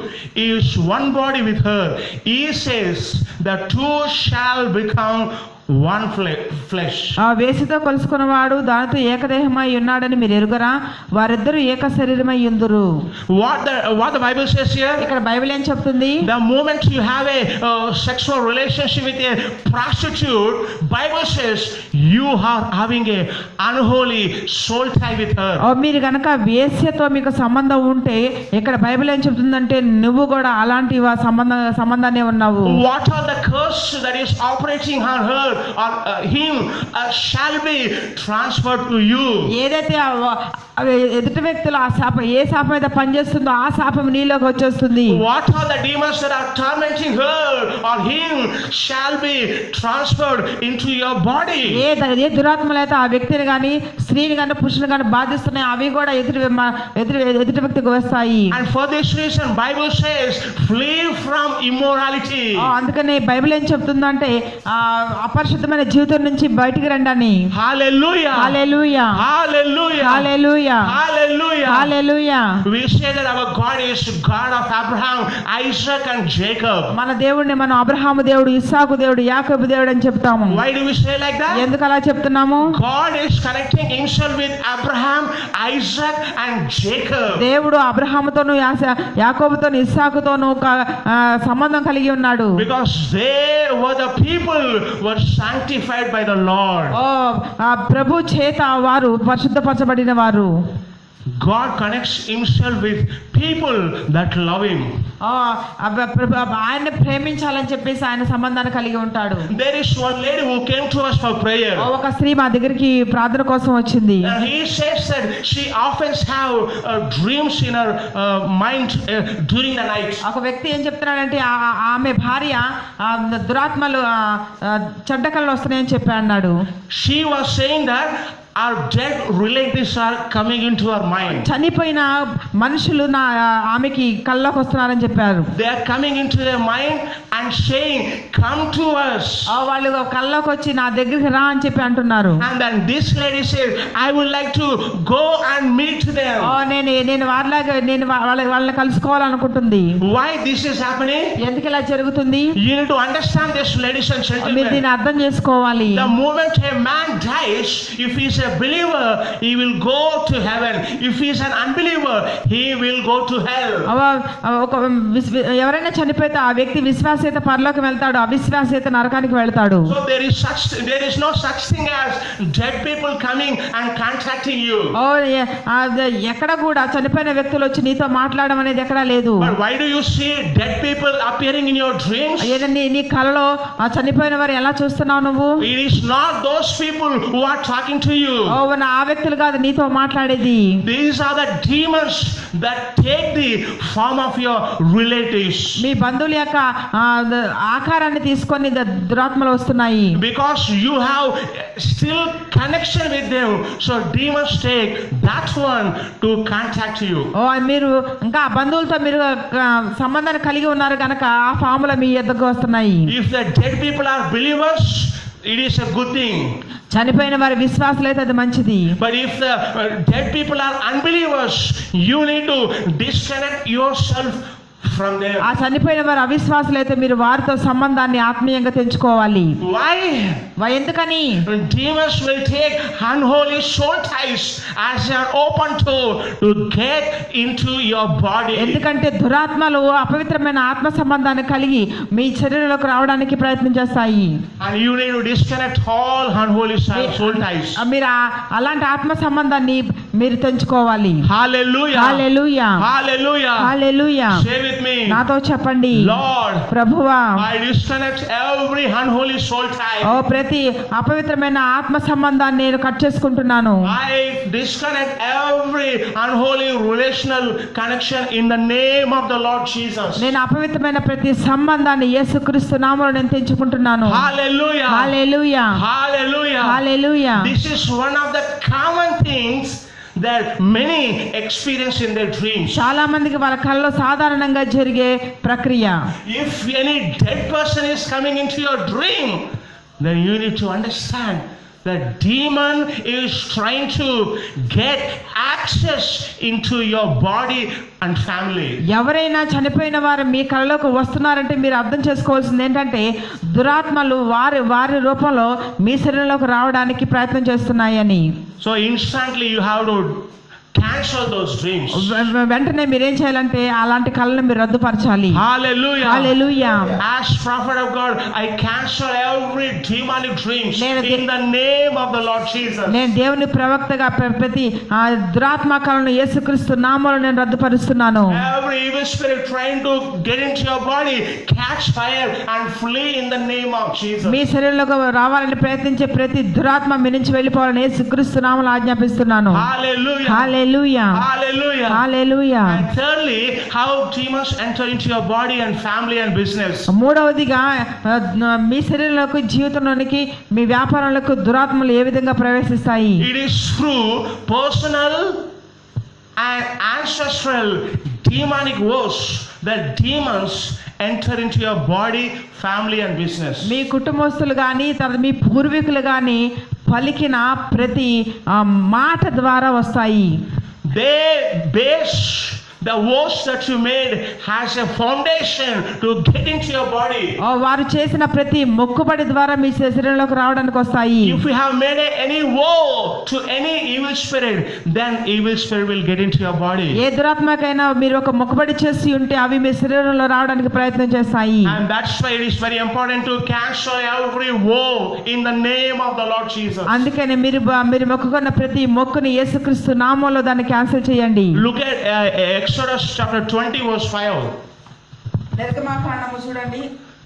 [SPEAKER 1] is one body with her? He says the two shall become one flesh.
[SPEAKER 2] వేసితో కలుసుకున్నవాడు దానితో ఏకదేహమై ఉన్నాడని మీరు ఎరుగరా? వారిద్దరూ ఏక శరీరమై ఉందురు.
[SPEAKER 1] What the Bible says here?
[SPEAKER 2] ఇక్కడ Bible ఏం చెప్తుంది?
[SPEAKER 1] The moment you have a sexual relationship with a prostitute, Bible says you are having a unholy soul tie with her.
[SPEAKER 2] మీరు గనక వేశ్యతో మీకు సంబంధం ఉంటే ఇక్కడ బైబిల్ ఏం చెప్తుందంటే నువ్వు కూడా అలాంటి సంబంధాన్ని ఉన్నావు.
[SPEAKER 1] What are the curse that is operating on her or him shall be transferred to you.
[SPEAKER 2] ఏదైతే ఎదుటి వ్యక్తులు ఆ శాపం ఏ శాపం అయితే పనిచేస్తుందో ఆ శాపం నీలోకి వచ్చేస్తుంది.
[SPEAKER 1] What are the demons that are tormenting her or him shall be transferred into your body.
[SPEAKER 2] ఏ దురాత్మలు అయితే ఆ వ్యక్తిని కానీ స్త్రీని కానీ పురుషుని కానీ బాధిస్తున్నాయి అవి కూడా ఎదుటి వ్యక్తికి వస్తాయి.
[SPEAKER 1] And for this reason Bible says flee from immorality.
[SPEAKER 2] అందుకని బైబిల్ ఏం చెప్తుందంటే అపరిశుద్ధమైన జీవితం నుంచి బయటికి రండి అని.
[SPEAKER 1] Hallelujah.
[SPEAKER 2] Hallelujah.
[SPEAKER 1] Hallelujah.
[SPEAKER 2] Hallelujah.
[SPEAKER 1] Hallelujah.
[SPEAKER 2] Hallelujah.
[SPEAKER 1] We say that our God is God of Abraham, Isaac and Jacob.
[SPEAKER 2] మన దేవుడిని మనం అబ్రహాము దేవుడు, ఇస్సాకు దేవుడు, యాకోబు దేవుడు అని చెప్తాము.
[SPEAKER 1] Why do we say like that?
[SPEAKER 2] ఎందుకు అలా చెప్తున్నాము?
[SPEAKER 1] God is connecting himself with Abraham, Isaac and Jacob.
[SPEAKER 2] దేవుడు అబ్రహాముతోను యాకోబుతోను ఇస్సాకుతోను సంబంధం కలిగి ఉన్నాడు.
[SPEAKER 1] Because they were the people who were sanctified by the Lord.
[SPEAKER 2] ఓ ఆ ప్రభు చేత వారు పరిశుద్ధపరచబడిన వారు.
[SPEAKER 1] God connects himself with people that love him.
[SPEAKER 2] ఆయన ప్రేమించాలని చెప్పేసి ఆయన సంబంధాన్ని కలిగి ఉంటాడు.
[SPEAKER 1] There is one lady who came to us for prayer.
[SPEAKER 2] ఒక స్త్రీ మా దగ్గరికి ప్రార్థన కోసం వచ్చింది.
[SPEAKER 1] And he says that she often have dreams in her mind during the night.
[SPEAKER 2] ఒక వ్యక్తి ఏం చెప్తున్నాడంటే ఆమె భార్య దురాత్మలు చెడ్డ కళలు వస్తున్నాయని చెప్పి అన్నాడు.
[SPEAKER 1] She was saying that our dead relatives are coming into our mind.
[SPEAKER 2] చనిపోయిన మనుషులు ఆమెకి కళ్ళలోకి వస్తున్నారని చెప్పారు.
[SPEAKER 1] They are coming into their mind and saying, "Come to us."
[SPEAKER 2] వాళ్ళు కళ్ళలోకి వచ్చి నా దగ్గరికి రా అని చెప్పి అంటున్నారు.
[SPEAKER 1] And then this lady said, "I would like to go and meet them."
[SPEAKER 2] నేను వారిలాగా వాళ్ళని కలుసుకోవాలనుకుంటుంది.
[SPEAKER 1] Why this is happening?
[SPEAKER 2] ఎందుకు ఇలా జరుగుతుంది?
[SPEAKER 1] You need to understand this, ladies and
[SPEAKER 2] మీరు
[SPEAKER 1] gentlemen.
[SPEAKER 2] దీన్ని అర్థం చేసుకోవాలి.
[SPEAKER 1] The moment a man dies, if he is a believer, he will go to heaven. If he is an unbeliever, he will go to hell.
[SPEAKER 2] ఎవరైనా చనిపోతే ఆ వ్యక్తి విశ్వాసేత పరలోకి వెళ్తాడు, అవిశ్వాసేత నరకానికి వెళ్తాడు.
[SPEAKER 1] So there is no such thing as dead people coming and contacting you.
[SPEAKER 2] ఎక్కడ కూడా చనిపోయిన వ్యక్తులు వచ్చి నీతో మాట్లాడడం అనేది ఎక్కడా లేదు.
[SPEAKER 1] But why do you see dead people appearing in your dreams?
[SPEAKER 2] నీ కలలో చనిపోయిన వారు ఎలా చూస్తున్నావు నువ్వు?
[SPEAKER 1] It is not those people who are talking to you.
[SPEAKER 2] ఆ వ్యక్తులు కాదు నీతో మాట్లాడేది.
[SPEAKER 1] These are the demons that take the form of your relatives.
[SPEAKER 2] మీ బంధువుల యొక్క ఆకారాన్ని తీసుకొని దురాత్మలు వస్తున్నాయి.
[SPEAKER 1] Because you have still connection with them, so demons take that one to contact you.
[SPEAKER 2] మీరు ఇంకా బంధువులతో మీరు సంబంధాన్ని కలిగి ఉన్నారు కనుక ఆ ఫాముల మీ ఎద్దకు వస్తున్నాయి.
[SPEAKER 1] If the dead people are believers, it is a good thing.
[SPEAKER 2] చనిపోయిన వారి విశ్వాసులు అయితే అది మంచిది.
[SPEAKER 1] But if the dead people are unbelievers, you need to disconnect yourself from them.
[SPEAKER 2] ఆ చనిపోయిన వారు అవిశ్వాసులు అయితే మీరు వారితో సంబంధాన్ని ఆత్మీయంగా తెంచుకోవాలి.
[SPEAKER 1] Why?
[SPEAKER 2] ఎందుకని?
[SPEAKER 1] Demons will take unholy soul ties as they are open to get into your body.
[SPEAKER 2] ఎందుకంటే దురాత్మలు అపవిత్రమైన ఆత్మ సంబంధాన్ని కలిగి మీ శరీరంలోకి రావడానికి ప్రయత్నం చేస్తాయి.
[SPEAKER 1] And you need to disconnect all unholy soul ties.
[SPEAKER 2] మీరు అలాంటి ఆత్మ సంబంధాన్ని మీరు తెంచుకోవాలి.
[SPEAKER 1] Hallelujah.
[SPEAKER 2] Hallelujah.
[SPEAKER 1] Hallelujah.
[SPEAKER 2] Hallelujah.
[SPEAKER 1] Say with me.
[SPEAKER 2] నాతో చెప్పండి.
[SPEAKER 1] Lord,
[SPEAKER 2] ప్రభువా,
[SPEAKER 1] I disconnect every unholy soul tie.
[SPEAKER 2] ప్రతి అపవిత్రమైన ఆత్మ సంబంధాన్ని నేను కట్ చేసుకుంటున్నాను.
[SPEAKER 1] I disconnect every unholy relational connection in the name of the Lord Jesus.
[SPEAKER 2] నేను అపవిత్రమైన ప్రతి సంబంధాన్ని యేసుక్రీస్తు నామములో నేను తెంచుకుంటున్నాను.
[SPEAKER 1] Hallelujah.
[SPEAKER 2] Hallelujah.
[SPEAKER 1] Hallelujah.
[SPEAKER 2] Hallelujah.
[SPEAKER 1] This is one of the common things that many experience in their dreams.
[SPEAKER 2] చాలా మందికి వాళ్ళ కళ్ళలో సాధారణంగా జరిగే ప్రక్రియ.
[SPEAKER 1] If any dead person is coming into your dream, then you need to understand that demon is trying to get access into your body and family.
[SPEAKER 2] ఎవరైనా చనిపోయిన వారు మీ కళ్ళలోకి వస్తున్నారంటే మీరు అర్థం చేసుకోవాల్సింది ఏంటంటే దురాత్మలు వారి రూపంలో మీ శరీరంలోకి రావడానికి ప్రయత్నం చేస్తున్నాయని.
[SPEAKER 1] So instantly you have to cancel those dreams.
[SPEAKER 2] వెంటనే మీరేం చేయాలంటే అలాంటి కళ్ళను మీరు రద్దుపరచాలి.
[SPEAKER 1] Hallelujah.
[SPEAKER 2] Hallelujah.
[SPEAKER 1] As prophet of God, I cancel every demonic dreams
[SPEAKER 2] నేను
[SPEAKER 1] in the name of the Lord Jesus.
[SPEAKER 2] నేను దేవుని ప్రవక్తగా ప్రతి దురాత్మ కళను యేసుక్రీస్తు నామములో నేను రద్దుపరుస్తున్నాను.
[SPEAKER 1] Every evil spirit trying to get into your body, catch fire and flee in the name of Jesus.
[SPEAKER 2] మీ శరీరంలోకి రావాలని ప్రయత్నించే ప్రతి దురాత్మ మీ నుంచి వెళ్ళిపోవాలని యేసుక్రీస్తు నామములో ఆజ్ఞాపిస్తున్నాను.
[SPEAKER 1] Hallelujah.
[SPEAKER 2] Hallelujah.
[SPEAKER 1] Hallelujah.
[SPEAKER 2] Hallelujah.
[SPEAKER 1] And thirdly, how demons enter into your body and family and business.
[SPEAKER 2] మూడవదిగా మీ శరీరంలోకి జీవితంలోనికి మీ వ్యాపారాలకు దురాత్మలు ఏ విధంగా ప్రవేశిస్తాయి?
[SPEAKER 1] It is through personal and ancestral demonic words that demons enter into your body, family and business.
[SPEAKER 2] మీ కుటుంబస్తులు కానీ తర్వాత మీ పూర్వీకులు కానీ పలికిన ప్రతి మాట ద్వారా వస్తాయి.
[SPEAKER 1] They base the vows that you made has a foundation to get into your body.
[SPEAKER 2] వారు చేసిన ప్రతి మొక్కుబడి ద్వారా మీ శరీరంలోకి రావడానికి వస్తాయి.
[SPEAKER 1] If you have made any vow to any evil spirit, then evil spirit will get into your body.
[SPEAKER 2] ఏ దురాత్మకైనా మీరు ఒక మొక్కుబడి చేసి ఉంటే అవి మీ శరీరంలో రావడానికి ప్రయత్నం చేస్తాయి.
[SPEAKER 1] And that's why it is very important to cancel every vow in the name of the Lord Jesus.
[SPEAKER 2] అందుకనే మీరు మొక్కుకున్న ప్రతి మొక్కుని యేసుక్రీస్తు నామములో దాన్ని క్యాన్సిల్ చేయండి.
[SPEAKER 1] Look at Exodus chapter 20 verse 5.
[SPEAKER 2] నిర్గమకాండము చూడండి,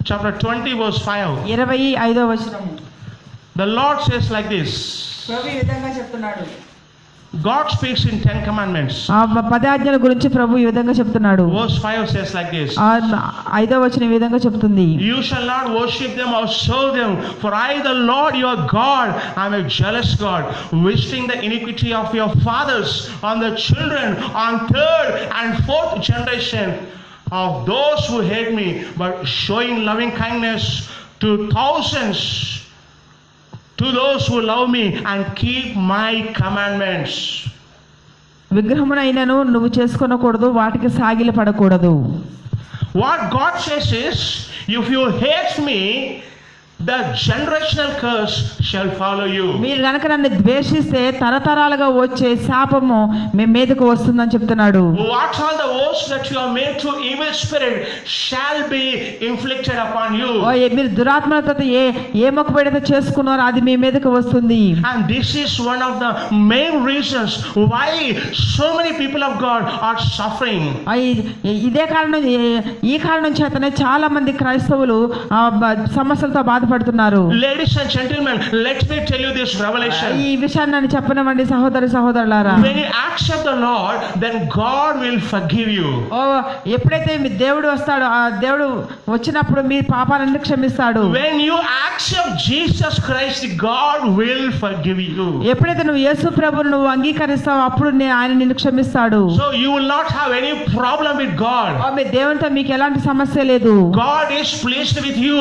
[SPEAKER 1] Chapter 20 verse 5.
[SPEAKER 2] 25వ వచనము.
[SPEAKER 1] The Lord says like this.
[SPEAKER 2] ప్రభు ఈ విధంగా చెప్తున్నాడు.
[SPEAKER 1] God speaks in 10 commandments.
[SPEAKER 2] ఆ 10 ఆజ్ఞల గురించి ప్రభు ఈ విధంగా చెప్తున్నాడు.
[SPEAKER 1] Verse 5 says like this.
[SPEAKER 2] 5వ వచనం ఈ విధంగా చెప్తుంది.
[SPEAKER 1] You shall not worship them or serve them, for I the Lord your God am a jealous God, visiting the iniquity of your fathers on the children on 3rd and 4th generation of those who hate me, but showing loving kindness to thousands, to those who love me and keep my commandments.
[SPEAKER 2] విగ్రహమునైనను నువ్వు చేసుకొనకూడదు, వాటికి సాగిలి పడకూడదు.
[SPEAKER 1] What God says is, if you hate me, the generational curse shall follow you.
[SPEAKER 2] మీరు గనక నన్ను ద్వేషిస్తే తరతరాలుగా వచ్చే శాపము మీ మీదకు వస్తుందని చెప్తున్నాడు.
[SPEAKER 1] What are the woes that you have made to evil spirit shall be inflicted upon you.
[SPEAKER 2] మీరు దురాత్మలతో ఏ మొక్కుబడితో చేసుకున్నారో అది మీ మీదకు వస్తుంది.
[SPEAKER 1] And this is one of the main reasons why so many people of God are suffering.
[SPEAKER 2] ఇదే కారణం, ఈ కారణం చేతనే చాలా మంది క్రైస్తవులు సమస్యలతో బాధపడుతున్నారు.
[SPEAKER 1] Ladies and gentlemen, let me tell you this revelation.
[SPEAKER 2] ఈ విషయాన్ని నేను చెప్పనివ్వండి సహోదరులారా.
[SPEAKER 1] When you accept the Lord, then God will forgive you.
[SPEAKER 2] ఎప్పుడైతే మీ దేవుడు వస్తాడో, ఆ దేవుడు వచ్చినప్పుడు మీ పాపాలన్నీ క్షమిస్తాడు.
[SPEAKER 1] When you accept Jesus Christ, God will forgive you.
[SPEAKER 2] ఎప్పుడైతే నువ్వు యేసు ప్రభువును నువ్వు అంగీకరిస్తావో అప్పుడు ఆయన నిన్ను క్షమిస్తాడు.
[SPEAKER 1] So you will not have any problem with God.
[SPEAKER 2] మీ దేవునితో మీకు ఎలాంటి సమస్య లేదు.
[SPEAKER 1] God is pleased with you.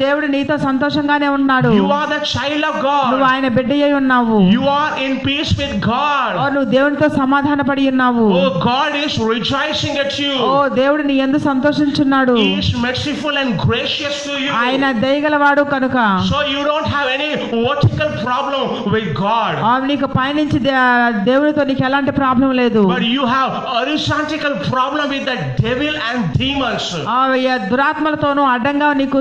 [SPEAKER 2] దేవుడు నీతో సంతోషంగానే ఉన్నాడు.
[SPEAKER 1] You are the child of God.
[SPEAKER 2] నువ్వు ఆయన బిడ్డయ్యి ఉన్నావు.
[SPEAKER 1] You are in peace with God.
[SPEAKER 2] నువ్వు దేవునితో సమాధానపడి ఉన్నావు.
[SPEAKER 1] Oh, God is rejoicing at you.
[SPEAKER 2] దేవుడు నీ యందు సంతోషించున్నాడు.
[SPEAKER 1] He is merciful and gracious to you.
[SPEAKER 2] ఆయన దయగలవాడు కనుక.
[SPEAKER 1] So you don't have any vertical problem with God.
[SPEAKER 2] నీకు పైనుంచి దేవునితో నీకు ఎలాంటి ప్రాబ్లం లేదు.
[SPEAKER 1] But you have horizontal problem with the devil and demons.
[SPEAKER 2] దురాత్మలతోనూ అడ్డంగా నీకు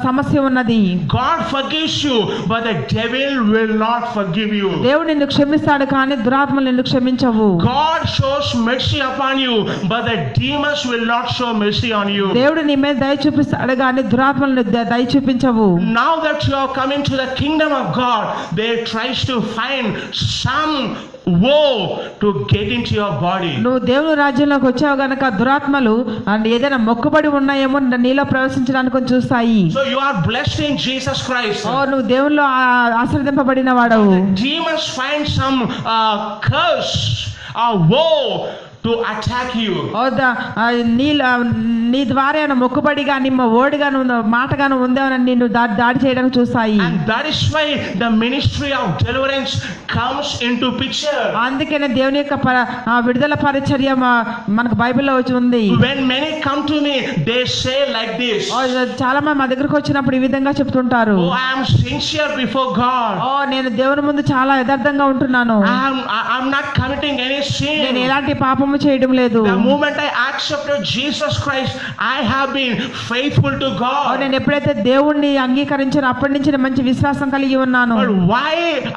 [SPEAKER 2] సమస్య ఉన్నది.
[SPEAKER 1] God forgives you, but the devil will not forgive you.
[SPEAKER 2] దేవుడు నిన్ను క్షమిస్తాడు కానీ దురాత్మలు నిన్ను క్షమించవు.
[SPEAKER 1] God shows mercy upon you, but the demons will not show mercy on you.
[SPEAKER 2] దేవుడు నీ మీద దయ చూపిస్తాడు కానీ దురాత్మలను దయ చూపించవు.
[SPEAKER 1] Now that you are coming to the kingdom of God, they tries to find some woe to get into your body.
[SPEAKER 2] నువ్వు దేవుని రాజ్యంలోకి వచ్చావు గనక దురాత్మలు ఏదైనా మొక్కుబడి ఉన్నాయేమో నీలో ప్రవేశించడానికి చూస్తాయి.
[SPEAKER 1] So you are blessed in Jesus Christ.
[SPEAKER 2] నువ్వు దేవునిలో ఆశీర్వదింపబడిన వాడవు.
[SPEAKER 1] Demons find some curse or woe to attack you.
[SPEAKER 2] నీ ద్వారా మొక్కుబడి గాని ఓడి గాని మాట గాని ఉందేమని నిన్ను దాడి చేయడానికి చూస్తాయి.
[SPEAKER 1] And that is why the ministry of deliverance comes into picture.
[SPEAKER 2] అందుకనే దేవుని యొక్క విడుదల పరిచర్య మనకు బైబిల్లో వచ్చి ఉంది.
[SPEAKER 1] When many come to me, they say like this.
[SPEAKER 2] చాలా మంది మా దగ్గరకు వచ్చినప్పుడు ఈ విధంగా చెప్తుంటారు.
[SPEAKER 1] Oh, I am sincere before God.
[SPEAKER 2] నేను దేవుని ముందు చాలా యథార్థంగా ఉంటున్నాను.
[SPEAKER 1] I am not committing any sin.
[SPEAKER 2] నేను ఎలాంటి పాపము చేయడం లేదు.
[SPEAKER 1] The moment I accepted Jesus Christ, I have been faithful to God.
[SPEAKER 2] నేను ఎప్పుడైతే దేవుణ్ణి అంగీకరించానో అప్పటి నుంచి నేను మంచి విశ్వాసం కలిగి ఉన్నాను.
[SPEAKER 1] But why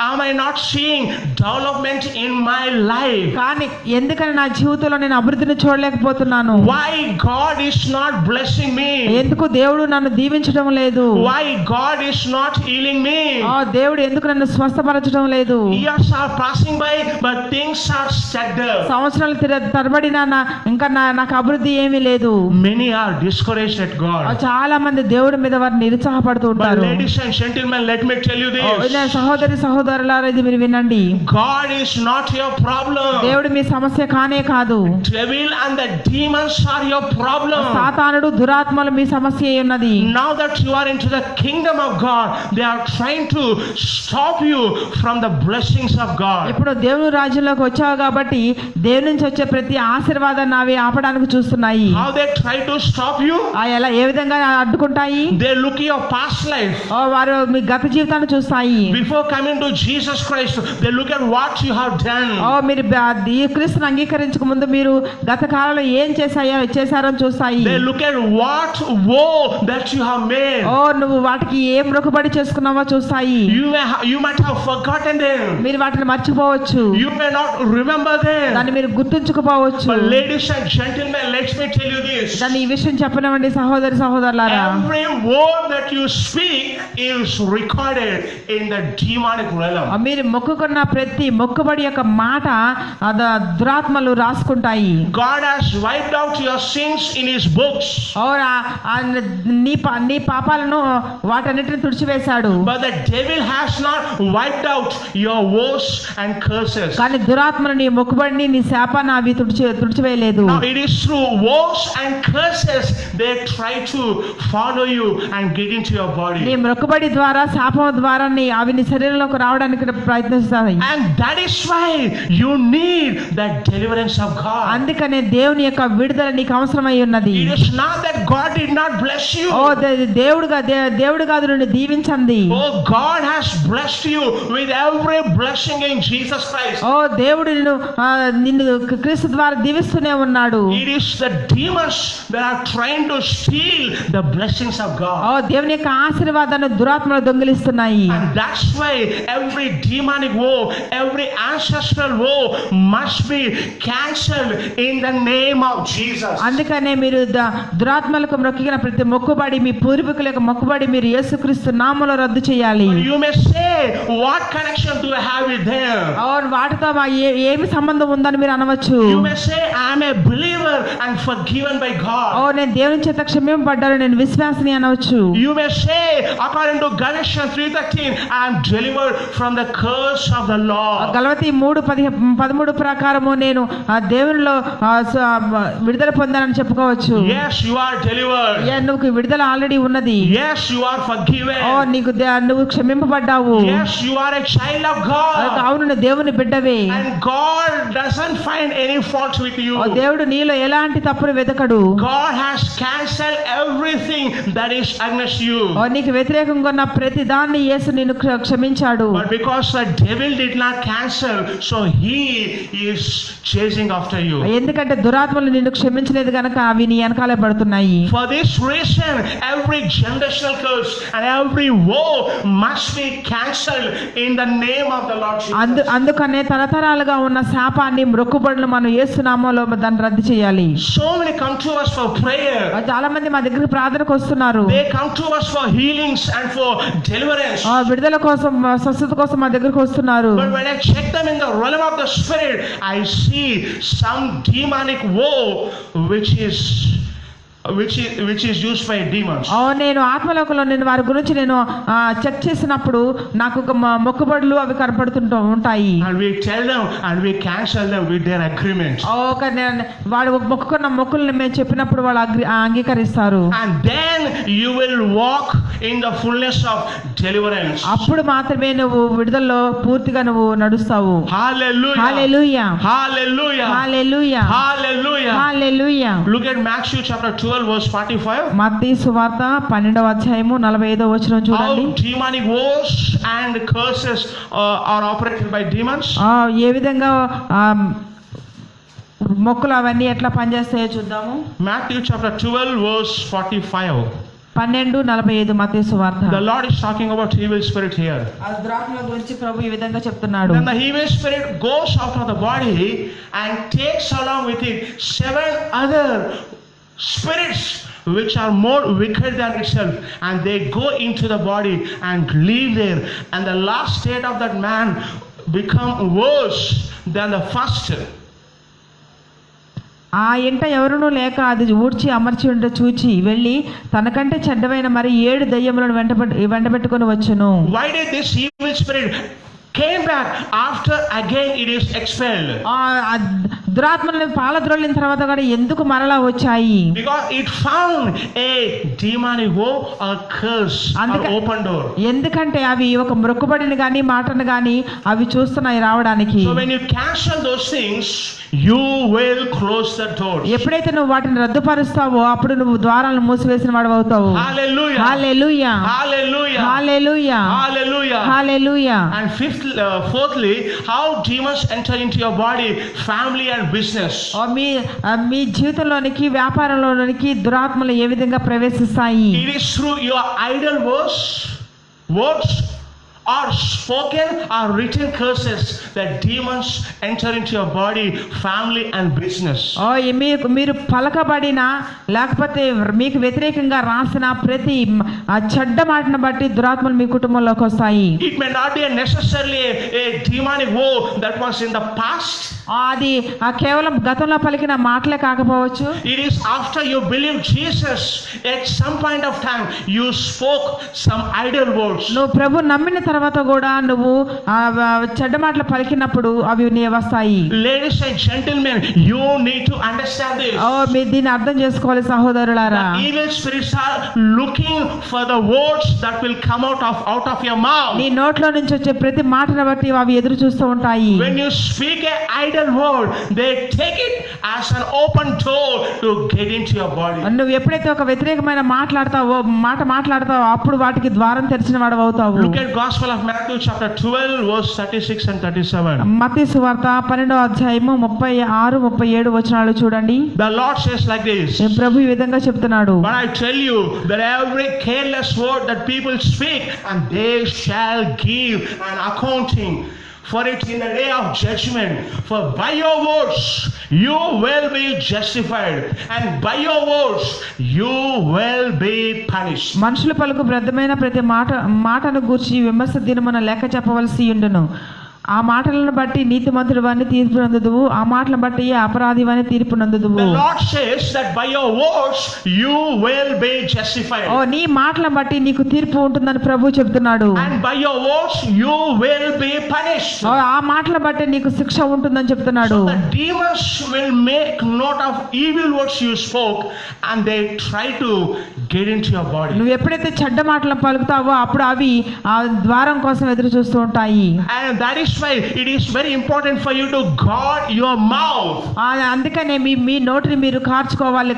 [SPEAKER 1] am I not seeing development in my life?
[SPEAKER 2] కానీ ఎందుకని నా జీవితంలో నేను అభివృద్ధిని చూడలేకపోతున్నాను?
[SPEAKER 1] Why God is not blessing me?
[SPEAKER 2] ఎందుకు దేవుడు నన్ను దీవించడం లేదు?
[SPEAKER 1] Why God is not healing me?
[SPEAKER 2] దేవుడు ఎందుకు నన్ను స్వస్థపరచడం లేదు?
[SPEAKER 1] Years are passing by, but things are stuck up.
[SPEAKER 2] సంవత్సరాలు తరబడినా ఇంకా నాకు అభివృద్ధి ఏమీ లేదు.
[SPEAKER 1] Many are discouraged at God.
[SPEAKER 2] చాలా మంది దేవుడి మీద వారు నిరుత్సాహపడుతూ ఉంటారు.
[SPEAKER 1] But ladies and gentlemen, let me tell you this.
[SPEAKER 2] సహోదరులారా ఇది మీరు వినండి.
[SPEAKER 1] God is not your problem.
[SPEAKER 2] దేవుడు మీ సమస్య కానే కాదు.
[SPEAKER 1] Devil and the demons are your problem.
[SPEAKER 2] సాతానుడు దురాత్మలు మీ సమస్య అయి ఉన్నది.
[SPEAKER 1] Now that you are into the kingdom of God, they are trying to stop you from the blessings of God.
[SPEAKER 2] ఇప్పుడు దేవుని రాజ్యంలోకి వచ్చావు కాబట్టి దేవుని నుంచి వచ్చే ప్రతి ఆశీర్వాదాన్ని అవి ఆపడానికి చూస్తున్నాయి.
[SPEAKER 1] How they try to stop you?
[SPEAKER 2] ఎలా ఏ విధంగా అడ్డుకుంటాయి?
[SPEAKER 1] They look at your past life.
[SPEAKER 2] వారు మీ గత జీవితాన్ని చూస్తాయి.
[SPEAKER 1] Before coming to Jesus Christ, they look at what you have done.
[SPEAKER 2] మీరు ఈ క్రీస్తుని అంగీకరించక ముందు మీరు గత కాలంలో ఏం చేశారని చూస్తాయి.
[SPEAKER 1] They look at what woe that you have made.
[SPEAKER 2] నువ్వు వాటికి ఏం మొక్కుబడి చేసుకున్నావో చూస్తాయి.
[SPEAKER 1] You might have forgotten them.
[SPEAKER 2] మీరు వాటిని మర్చిపోవచ్చు.
[SPEAKER 1] You may not remember them.
[SPEAKER 2] దాన్ని మీరు గుర్తుంచుకోవచ్చు.
[SPEAKER 1] But ladies and gentlemen, let me tell you this.
[SPEAKER 2] దాన్ని ఈ విషయం చెప్పనివ్వండి సహోదరులారా.
[SPEAKER 1] Every word that you speak is recorded in the demonic realm.
[SPEAKER 2] మీరు మొక్కుకున్న ప్రతి మొక్కుబడి యొక్క మాట దురాత్మలు రాసుకుంటాయి.
[SPEAKER 1] God has wiped out your sins in his books.
[SPEAKER 2] నీ పాపాలను వాటన్నిటిని తుడిచివేశాడు.
[SPEAKER 1] But the devil has not wiped out your woes and curses.
[SPEAKER 2] కానీ దురాత్మలు నీ మొక్కుబడిని నీ శాపాన్ని అవి తుడిచివేయలేదు.
[SPEAKER 1] Now it is through woes and curses they try to follow you and get into your body.
[SPEAKER 2] నీ మొక్కుబడి ద్వారా శాపం ద్వారా అవి నీ శరీరంలోకి రావడానికి ప్రయత్నిస్తాయి.
[SPEAKER 1] And that is why you need the deliverance of God.
[SPEAKER 2] అందుకనే దేవుని యొక్క విడుదల నీకు అవసరమై ఉన్నది.
[SPEAKER 1] It is not that God did not bless you.
[SPEAKER 2] దేవుడు కాదు నిన్ను దీవించింది.
[SPEAKER 1] Oh, God has blessed you with every blessing in Jesus Christ.
[SPEAKER 2] దేవుడు నిన్ను క్రీస్తు ద్వారా దీవిస్తూనే ఉన్నాడు.
[SPEAKER 1] It is the demons that are trying to steal the blessings of God.
[SPEAKER 2] దేవుని యొక్క ఆశీర్వాదాన్ని దురాత్మలు దొంగిలిస్తున్నాయి.
[SPEAKER 1] And that's why every demonic woe, every ancestral woe must be cancelled in the name of Jesus.
[SPEAKER 2] అందుకనే మీరు దురాత్మలకు మొక్కిన ప్రతి మొక్కుబడి మీ పూర్వీకుల యొక్క మొక్కుబడి మీరు యేసుక్రీస్తు నామములో రద్దు చేయాలి.
[SPEAKER 1] You may say, what connection do I have with them?
[SPEAKER 2] వాటితో ఏమి సంబంధం ఉందని మీరు అనవచ్చు.
[SPEAKER 1] You may say, I am a believer and forgiven by God.
[SPEAKER 2] నేను దేవుని చేత క్షమింపబడ్డాను, నేను విశ్వాసిని అనవచ్చు.
[SPEAKER 1] You may say, according to Galatians 3:13, I am delivered from the curse of the law.
[SPEAKER 2] గలతీ 3:13 ప్రకారము నేను దేవునిలో విడుదల పొందానని చెప్పుకోవచ్చు.
[SPEAKER 1] Yes, you are delivered.
[SPEAKER 2] నువ్వు విడుదల ఆల్రెడీ ఉన్నది.
[SPEAKER 1] Yes, you are forgiven.
[SPEAKER 2] నువ్వు క్షమింపబడ్డావు.
[SPEAKER 1] Yes, you are a child of God.
[SPEAKER 2] అవును, దేవుని బిడ్డవే.
[SPEAKER 1] And God doesn't find any fault with you.
[SPEAKER 2] దేవుడు నీలో ఎలాంటి తప్పును వెతకడు.
[SPEAKER 1] God has cancelled everything that is against you.
[SPEAKER 2] నీకు వ్యతిరేకంగా ఉన్న ప్రతి దాన్ని యేసు నిన్ను క్షమించాడు.
[SPEAKER 1] But because the devil did not cancel, so he is chasing after you.
[SPEAKER 2] ఎందుకంటే దురాత్మలు నిన్ను క్షమించలేదు గనక అవి నీ వెనకాలే పడుతున్నాయి.
[SPEAKER 1] For this reason, every generational curse and every woe must be cancelled in the name of the Lord Jesus.
[SPEAKER 2] అందుకనే తరతరాలుగా ఉన్న శాపాన్ని మొక్కుబడులు మనం యేసు నామములో దాన్ని రద్దు చేయాలి.
[SPEAKER 1] So many come to us for prayer.
[SPEAKER 2] చాలా మంది మా దగ్గరికి ప్రార్థనకు వస్తున్నారు.
[SPEAKER 1] They come to us for healings and for deliverance.
[SPEAKER 2] విడుదల కోసం స్వస్థత కోసం మా దగ్గరికి వస్తున్నారు.
[SPEAKER 1] But when I check them in the realm of the spirit, I see some demonic woe which is used by demons.
[SPEAKER 2] నేను ఆత్మలోకంలో నేను వారి గురించి నేను చెక్ చేసినప్పుడు నాకు ఒక మొక్కుబడులు అవి కనపడుతుంటూ ఉంటాయి.
[SPEAKER 1] And we tell them and we cancel them with their agreement.
[SPEAKER 2] వాడు మొక్కుకున్న మొక్కుల్ని మేము చెప్పినప్పుడు వాళ్ళు అంగీకరిస్తారు.
[SPEAKER 1] And then you will walk in the fullness of deliverance.
[SPEAKER 2] అప్పుడు మాత్రమే నువ్వు విడుదలలో పూర్తిగా నువ్వు నడుస్తావు.
[SPEAKER 1] Hallelujah.
[SPEAKER 2] Hallelujah.
[SPEAKER 1] Hallelujah.
[SPEAKER 2] Hallelujah.
[SPEAKER 1] Hallelujah.
[SPEAKER 2] Hallelujah.
[SPEAKER 1] Look at Matthew chapter 12 verse 45.
[SPEAKER 2] మత్తయి సువార్త 12:45 చూడండి.
[SPEAKER 1] How demonic woes and curses are operated by demons.
[SPEAKER 2] ఏ విధంగా మొక్కులు అవన్నీ ఎట్లా పనిచేస్తాయో చూద్దాము.
[SPEAKER 1] Matthew chapter 12 verse 45.
[SPEAKER 2] 12:45 మత్తయి సువార్త.
[SPEAKER 1] The Lord is talking about evil spirit here.
[SPEAKER 2] దురాత్మల గురించి ప్రభు ఈ విధంగా చెప్తున్నాడు.
[SPEAKER 1] Then the evil spirit goes out of the body and takes along with it 7 other spirits which are more wicked than itself, and they go into the body and live there, and the last state of that man become worse than the first.
[SPEAKER 2] ఆ ఇంట ఎవరునూ లేక అది ఊడ్చి అమర్చి ఉంటే చూచి వెళ్ళి తనకంటే చెడ్డమైన మరి 7 దయ్యములను వెంటబెట్టుకొని వచ్చును.
[SPEAKER 1] Why did this evil spirit came back after again it is expelled?
[SPEAKER 2] దురాత్మలను పాలద్రోలిన తర్వాత కూడా ఎందుకు మరలా వచ్చాయి?
[SPEAKER 1] Because it found a demonic woe or curse or open door.
[SPEAKER 2] ఎందుకంటే అవి ఒక మొక్కుబడిని గాని మాటను గాని అవి చూస్తున్నాయి రావడానికి.
[SPEAKER 1] So when you cancel those things, you will close the doors.
[SPEAKER 2] ఎప్పుడైతే నువ్వు వాటిని రద్దుపరుస్తావో అప్పుడు నువ్వు ద్వారాలను మూసివేసిన వాడు అవుతావు.
[SPEAKER 1] Hallelujah.
[SPEAKER 2] Hallelujah,
[SPEAKER 1] Hallelujah.
[SPEAKER 2] Hallelujah,
[SPEAKER 1] Hallelujah.
[SPEAKER 2] Hallelujah.
[SPEAKER 1] And fourthly, how demons enter into your body, family and business.
[SPEAKER 2] మీ జీవితంలోనికి వ్యాపారంలోనికి దురాత్మలు ఏ విధంగా ప్రవేశిస్తాయి?
[SPEAKER 1] It is through your idle words or spoken or written curses that demons enter into your body, family and business.
[SPEAKER 2] మీరు పలకబడిన లేకపోతే మీకు వ్యతిరేకంగా రాసిన ప్రతి చెడ్డ మాటను బట్టి దురాత్మలు మీ కుటుంబంలోకి వస్తాయి.
[SPEAKER 1] It may not be necessarily a demonic woe that was in the past.
[SPEAKER 2] అది కేవలం గతంలో పలికిన మాటలే కాకపోవచ్చు.
[SPEAKER 1] It is after you believe Jesus, at some point of time you spoke some idle words.
[SPEAKER 2] నువ్వు ప్రభు నమ్మిన తర్వాత కూడా నువ్వు చెడ్డ మాటలు పలికినప్పుడు అవి నీ వస్తాయి.
[SPEAKER 1] Ladies and gentlemen, you need to understand this.
[SPEAKER 2] మీరు దీన్ని అర్థం చేసుకోవాలి సహోదరులారా.
[SPEAKER 1] The evil spirits are looking for the words that will come out of your mouth.
[SPEAKER 2] నీ నోట్లో నుంచి వచ్చే ప్రతి మాటను బట్టి అవి ఎదురు చూస్తూ ఉంటాయి.
[SPEAKER 1] When you speak a idle word, they take it as an open door to get into your body.
[SPEAKER 2] నువ్వు ఎప్పుడైతే ఒక వ్యతిరేకమైన మాట్లాడతావో అప్పుడు వాటికి ద్వారం తెరిచిన వాడు అవుతావు.
[SPEAKER 1] Look at Gospel of Matthew chapter 12 verse 36 and 37.
[SPEAKER 2] మత్తయి సువార్త 12వ అధ్యాయము 36 37 వచనాలు చూడండి.
[SPEAKER 1] The Lord says like this.
[SPEAKER 2] ప్రభు ఈ విధంగా చెప్తున్నాడు.
[SPEAKER 1] But I tell you that every careless word that people speak, and they shall give an accounting for it in the day of judgment. For by your words you will be justified, and by your words you will be punished.
[SPEAKER 2] మనుషులు పలుకు వ్యర్థమైన ప్రతి మాటను గూర్చి విమర్శ దినమున లెక్క చెప్పవలసి ఉండును. ఆ మాటలను బట్టి నీతిమంతుడు వారిని తీర్పు నందుదువు, ఆ మాటలను బట్టి అపరాధి వారిని తీర్పు నందుదువు.
[SPEAKER 1] The Lord says that by your words you will be justified.
[SPEAKER 2] నీ మాటలను బట్టి నీకు తీర్పు ఉంటుందని ప్రభు చెప్తున్నాడు.
[SPEAKER 1] And by your words you will be punished.
[SPEAKER 2] ఆ మాటలను బట్టి నీకు శిక్ష ఉంటుందని చెప్తున్నాడు.
[SPEAKER 1] So the demons will make note of evil words you spoke, and they try to get into your body.
[SPEAKER 2] నువ్వు ఎప్పుడైతే చెడ్డ మాటలను పలుకుతావో అప్పుడు అవి ఆ ద్వారం కోసం ఎదురు చూస్తూ ఉంటాయి.
[SPEAKER 1] And that is why it is very important for you to guard your mouth.
[SPEAKER 2] అందుకనే మీ నోటిని మీరు కాచుకోవాలి.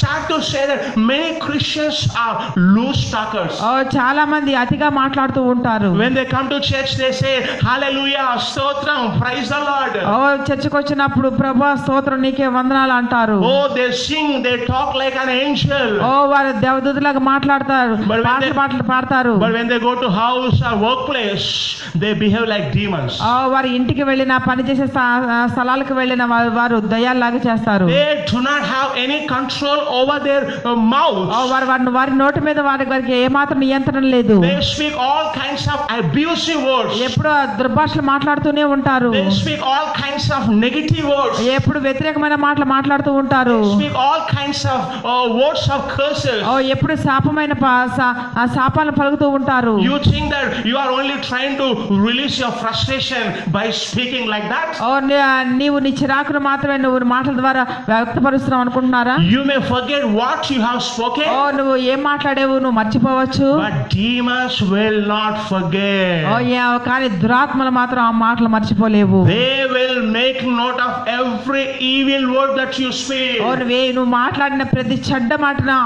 [SPEAKER 1] Sad to say that many Christians are loose talkers.
[SPEAKER 2] చాలా మంది అతిగా మాట్లాడుతూ ఉంటారు.
[SPEAKER 1] When they come to church they say hallelujah, stotram, praise the Lord.
[SPEAKER 2] చర్చికి వచ్చినప్పుడు ప్రభువా స్తోత్రం నీకే వందనాలు అంటారు.
[SPEAKER 1] They sing, they talk like an angel.
[SPEAKER 2] వారు దేవదూతలాగా మాట్లాడతారు, పాటలు పాడతారు.
[SPEAKER 1] But when they go to house or workplace, they behave like demons.
[SPEAKER 2] వారి ఇంటికి వెళ్ళిన పని చేసే స్థలాలకు వెళ్ళిన వారు దయ్యాల్లాగా చేస్తారు.
[SPEAKER 1] They do not have any control over their mouth.
[SPEAKER 2] వారి నోటి మీద వారికి ఏమాత్రం నియంత్రణ లేదు.
[SPEAKER 1] They speak all kinds of abusive words.
[SPEAKER 2] ఎప్పుడు దుర్భాషలు మాట్లాడుతూనే ఉంటారు.
[SPEAKER 1] They speak all kinds of negative words.
[SPEAKER 2] ఎప్పుడు వ్యతిరేకమైన మాటలు మాట్లాడుతూ ఉంటారు.
[SPEAKER 1] They speak all kinds of words of curses.
[SPEAKER 2] ఎప్పుడు శాపమైన శాపాలను పలుకుతూ ఉంటారు.
[SPEAKER 1] You think that you are only trying to release your frustration by speaking like that?
[SPEAKER 2] నీవు నీ చిరాకును మాత్రమే నువ్వు మాటల ద్వారా వ్యక్తపరుస్తున్నావు అనుకుంటున్నారా?
[SPEAKER 1] You may forget what you have spoken.
[SPEAKER 2] నువ్వు ఏం మాట్లాడేవు నువ్వు మర్చిపోవచ్చు.
[SPEAKER 1] But demons will not forget.
[SPEAKER 2] కానీ దురాత్మలు మాత్రం ఆ మాటలు మర్చిపోలేవు.
[SPEAKER 1] They will make note of every evil word that you speak.
[SPEAKER 2] నువ్వు మాట్లాడిన ప్రతి చెడ్డ మాటను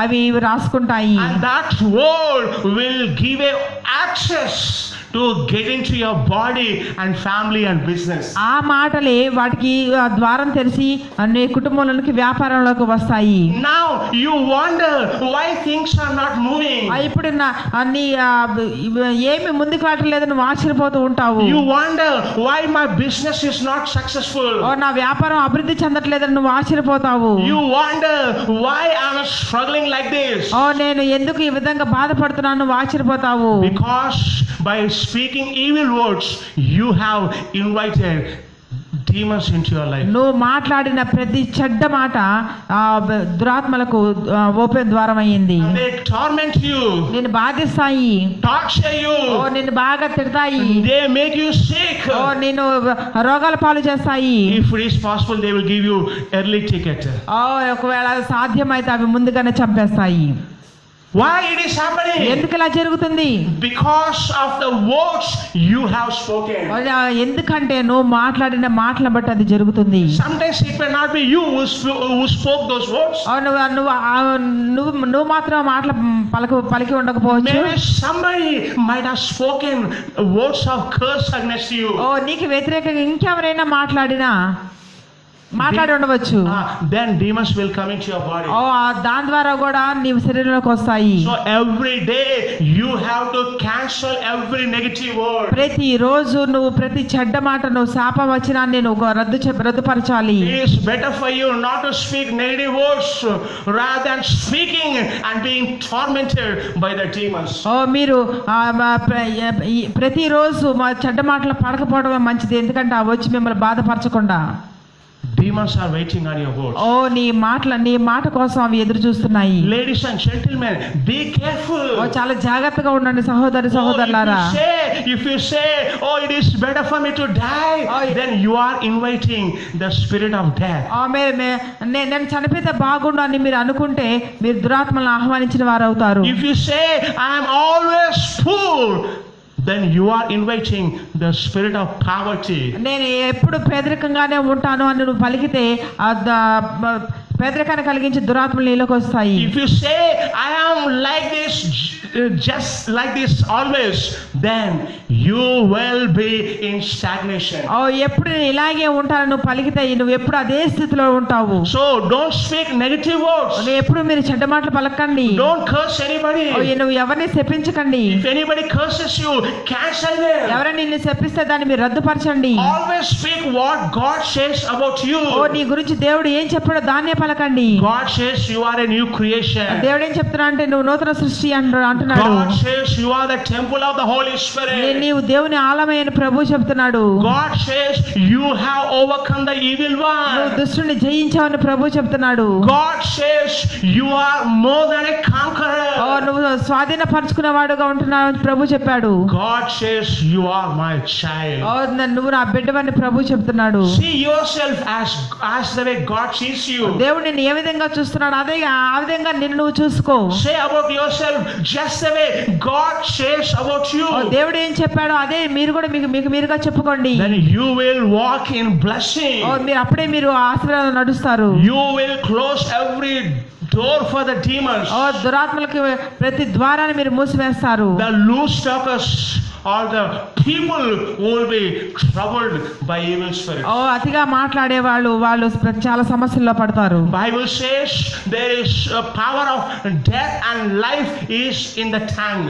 [SPEAKER 2] అవి రాసుకుంటాయి.
[SPEAKER 1] And that word will give a access to get into your body and family and business.
[SPEAKER 2] ఆ మాటలే వాటికి ద్వారం తెరిచి నీ కుటుంబంలోకి వ్యాపారంలోకి వస్తాయి.
[SPEAKER 1] Now you wonder why things are not moving.
[SPEAKER 2] ఇప్పుడు నీ ఏమి ముందుకు రావట్లేదు నువ్వు ఆశ్చర్యపోతూ ఉంటావు.
[SPEAKER 1] You wonder why my business is not successful.
[SPEAKER 2] నా వ్యాపారం అభివృద్ధి చెందట్లేదని నువ్వు ఆశ్చర్యపోతావు.
[SPEAKER 1] You wonder why I am struggling like this.
[SPEAKER 2] నేను ఎందుకు ఈ విధంగా బాధపడుతున్నాను నువ్వు ఆశ్చర్యపోతావు.
[SPEAKER 1] Because by speaking evil words you have invited demons into your life.
[SPEAKER 2] నువ్వు మాట్లాడిన ప్రతి చెడ్డ మాట దురాత్మలకు ఓపెన్ ద్వారం అయ్యింది.
[SPEAKER 1] They torment you,
[SPEAKER 2] నిన్ను బాధిస్తాయి,
[SPEAKER 1] torture you,
[SPEAKER 2] నిన్ను బాగా తిడతాయి,
[SPEAKER 1] they make you sick.
[SPEAKER 2] నిన్ను రోగాల పాలు చేస్తాయి.
[SPEAKER 1] If it is possible, they will give you early ticket.
[SPEAKER 2] ఒకవేళ సాధ్యమైతే అవి ముందుగానే చంపేస్తాయి.
[SPEAKER 1] Why it is happening?
[SPEAKER 2] ఎందుకు ఇలా జరుగుతుంది?
[SPEAKER 1] Because of the words you have spoken.
[SPEAKER 2] ఎందుకంటే నువ్వు మాట్లాడిన మాటలను బట్టి అది జరుగుతుంది.
[SPEAKER 1] Sometimes it may not be you who spoke those words.
[SPEAKER 2] నువ్వు మాత్రం మాటలు పలికి ఉండకపోవచ్చు.
[SPEAKER 1] Maybe somebody might have spoken words of curse against you.
[SPEAKER 2] నీకు వ్యతిరేకంగా ఇంకెవరైనా మాట్లాడి ఉండవచ్చు.
[SPEAKER 1] Then demons will come into your body.
[SPEAKER 2] దాని ద్వారా కూడా నీవు శరీరంలోకి వస్తాయి.
[SPEAKER 1] So every day you have to cancel every negative word.
[SPEAKER 2] ప్రతి రోజు నువ్వు ప్రతి చెడ్డ మాట, నువ్వు శాపం వచ్చినా నువ్వు రద్దుపరచాలి.
[SPEAKER 1] It is better for you not to speak negative words rather than speaking and being tormented by the demons.
[SPEAKER 2] మీరు ప్రతిరోజు చెడ్డ మాటలు పడకపోవడమే మంచిది. ఎందుకంటే అవి వచ్చి మిమ్మల్ని బాధపరచకుండా.
[SPEAKER 1] Demons are waiting on your words.
[SPEAKER 2] నీ మాట కోసం అవి ఎదురు చూస్తున్నాయి.
[SPEAKER 1] Ladies and gentlemen, be careful.
[SPEAKER 2] చాలా జాగ్రత్తగా ఉండండి సహోదరులారా.
[SPEAKER 1] If you say, it is better for me to die, then you are inviting the spirit of death.
[SPEAKER 2] నేను చనిపోతే బాగుండు అని మీరు అనుకుంటే మీరు దురాత్మలను ఆహ్వానించిన వారు అవుతారు.
[SPEAKER 1] If you say, I am always full, then you are inviting the spirit of poverty.
[SPEAKER 2] నేను ఎప్పుడు పేదరికంగానే ఉంటాను అని నువ్వు పలికితే పేదరికాన్ని కలిగించి దురాత్మలు నీలోకి వస్తాయి.
[SPEAKER 1] If you say, I am like this, just like this always, then you will be in stagnation.
[SPEAKER 2] ఎప్పుడు నేను ఇలాగే ఉంటాను నువ్వు పలికితే నువ్వు ఎప్పుడు అదే స్థితిలో ఉంటావు.
[SPEAKER 1] So don't speak negative words.
[SPEAKER 2] ఎప్పుడు మీరు చెడ్డ మాటలు పలకండి.
[SPEAKER 1] Don't curse anybody.
[SPEAKER 2] నువ్వు ఎవరిని శపించకండి.
[SPEAKER 1] If anybody curses you, cancel them.
[SPEAKER 2] ఎవరైనా నిన్ను శపిస్తే దాన్ని మీరు రద్దుపరచండి.
[SPEAKER 1] Always speak what God says about you.
[SPEAKER 2] నీ గురించి దేవుడు ఏం చెప్పాడో దాన్నే పలకండి.
[SPEAKER 1] God says you are a new creation.
[SPEAKER 2] దేవుడు ఏం చెప్తున్నా అంటే నువ్వు నూతన సృష్టి అంటున్నాడు.
[SPEAKER 1] God says you are the temple of the Holy Spirit.
[SPEAKER 2] నీవు దేవుని ఆలయమైన ప్రభువు చెప్తున్నాడు.
[SPEAKER 1] God says you have overcome the evil one.
[SPEAKER 2] నువ్వు దుష్టుని జయించావని ప్రభువు చెప్తున్నాడు.
[SPEAKER 1] God says you are more than a conqueror.
[SPEAKER 2] నువ్వు స్వాధీనపరచుకునేవాడుగా ఉంటున్నావు ప్రభు చెప్పాడు.
[SPEAKER 1] God says you are my child.
[SPEAKER 2] నువ్వు నా బిడ్డవని ప్రభు చెప్తున్నాడు.
[SPEAKER 1] See yourself as the way God sees you.
[SPEAKER 2] దేవుడు నిన్ను ఏ విధంగా చూస్తున్నాడు ఆ విధంగా నిన్ను నువ్వు చూసుకో.
[SPEAKER 1] Say about yourself just the way God says about you.
[SPEAKER 2] దేవుడు ఏం చెప్పాడో అదే మీరు కూడా మీకు మీరుగా చెప్పుకోండి.
[SPEAKER 1] Then you will walk in blessing.
[SPEAKER 2] మీరు ఆశీర్వాదం నడుస్తారు.
[SPEAKER 1] You will close every door for the demons.
[SPEAKER 2] దురాత్మలకు ప్రతి ద్వారాన్ని మీరు మూసివేస్తారు.
[SPEAKER 1] The loose talkers or the people who will be troubled by evil spirits.
[SPEAKER 2] అతిగా మాట్లాడే వాళ్ళు చాలా సమస్యల్లో పడతారు.
[SPEAKER 1] Bible says there is a power of death and life is in the tongue.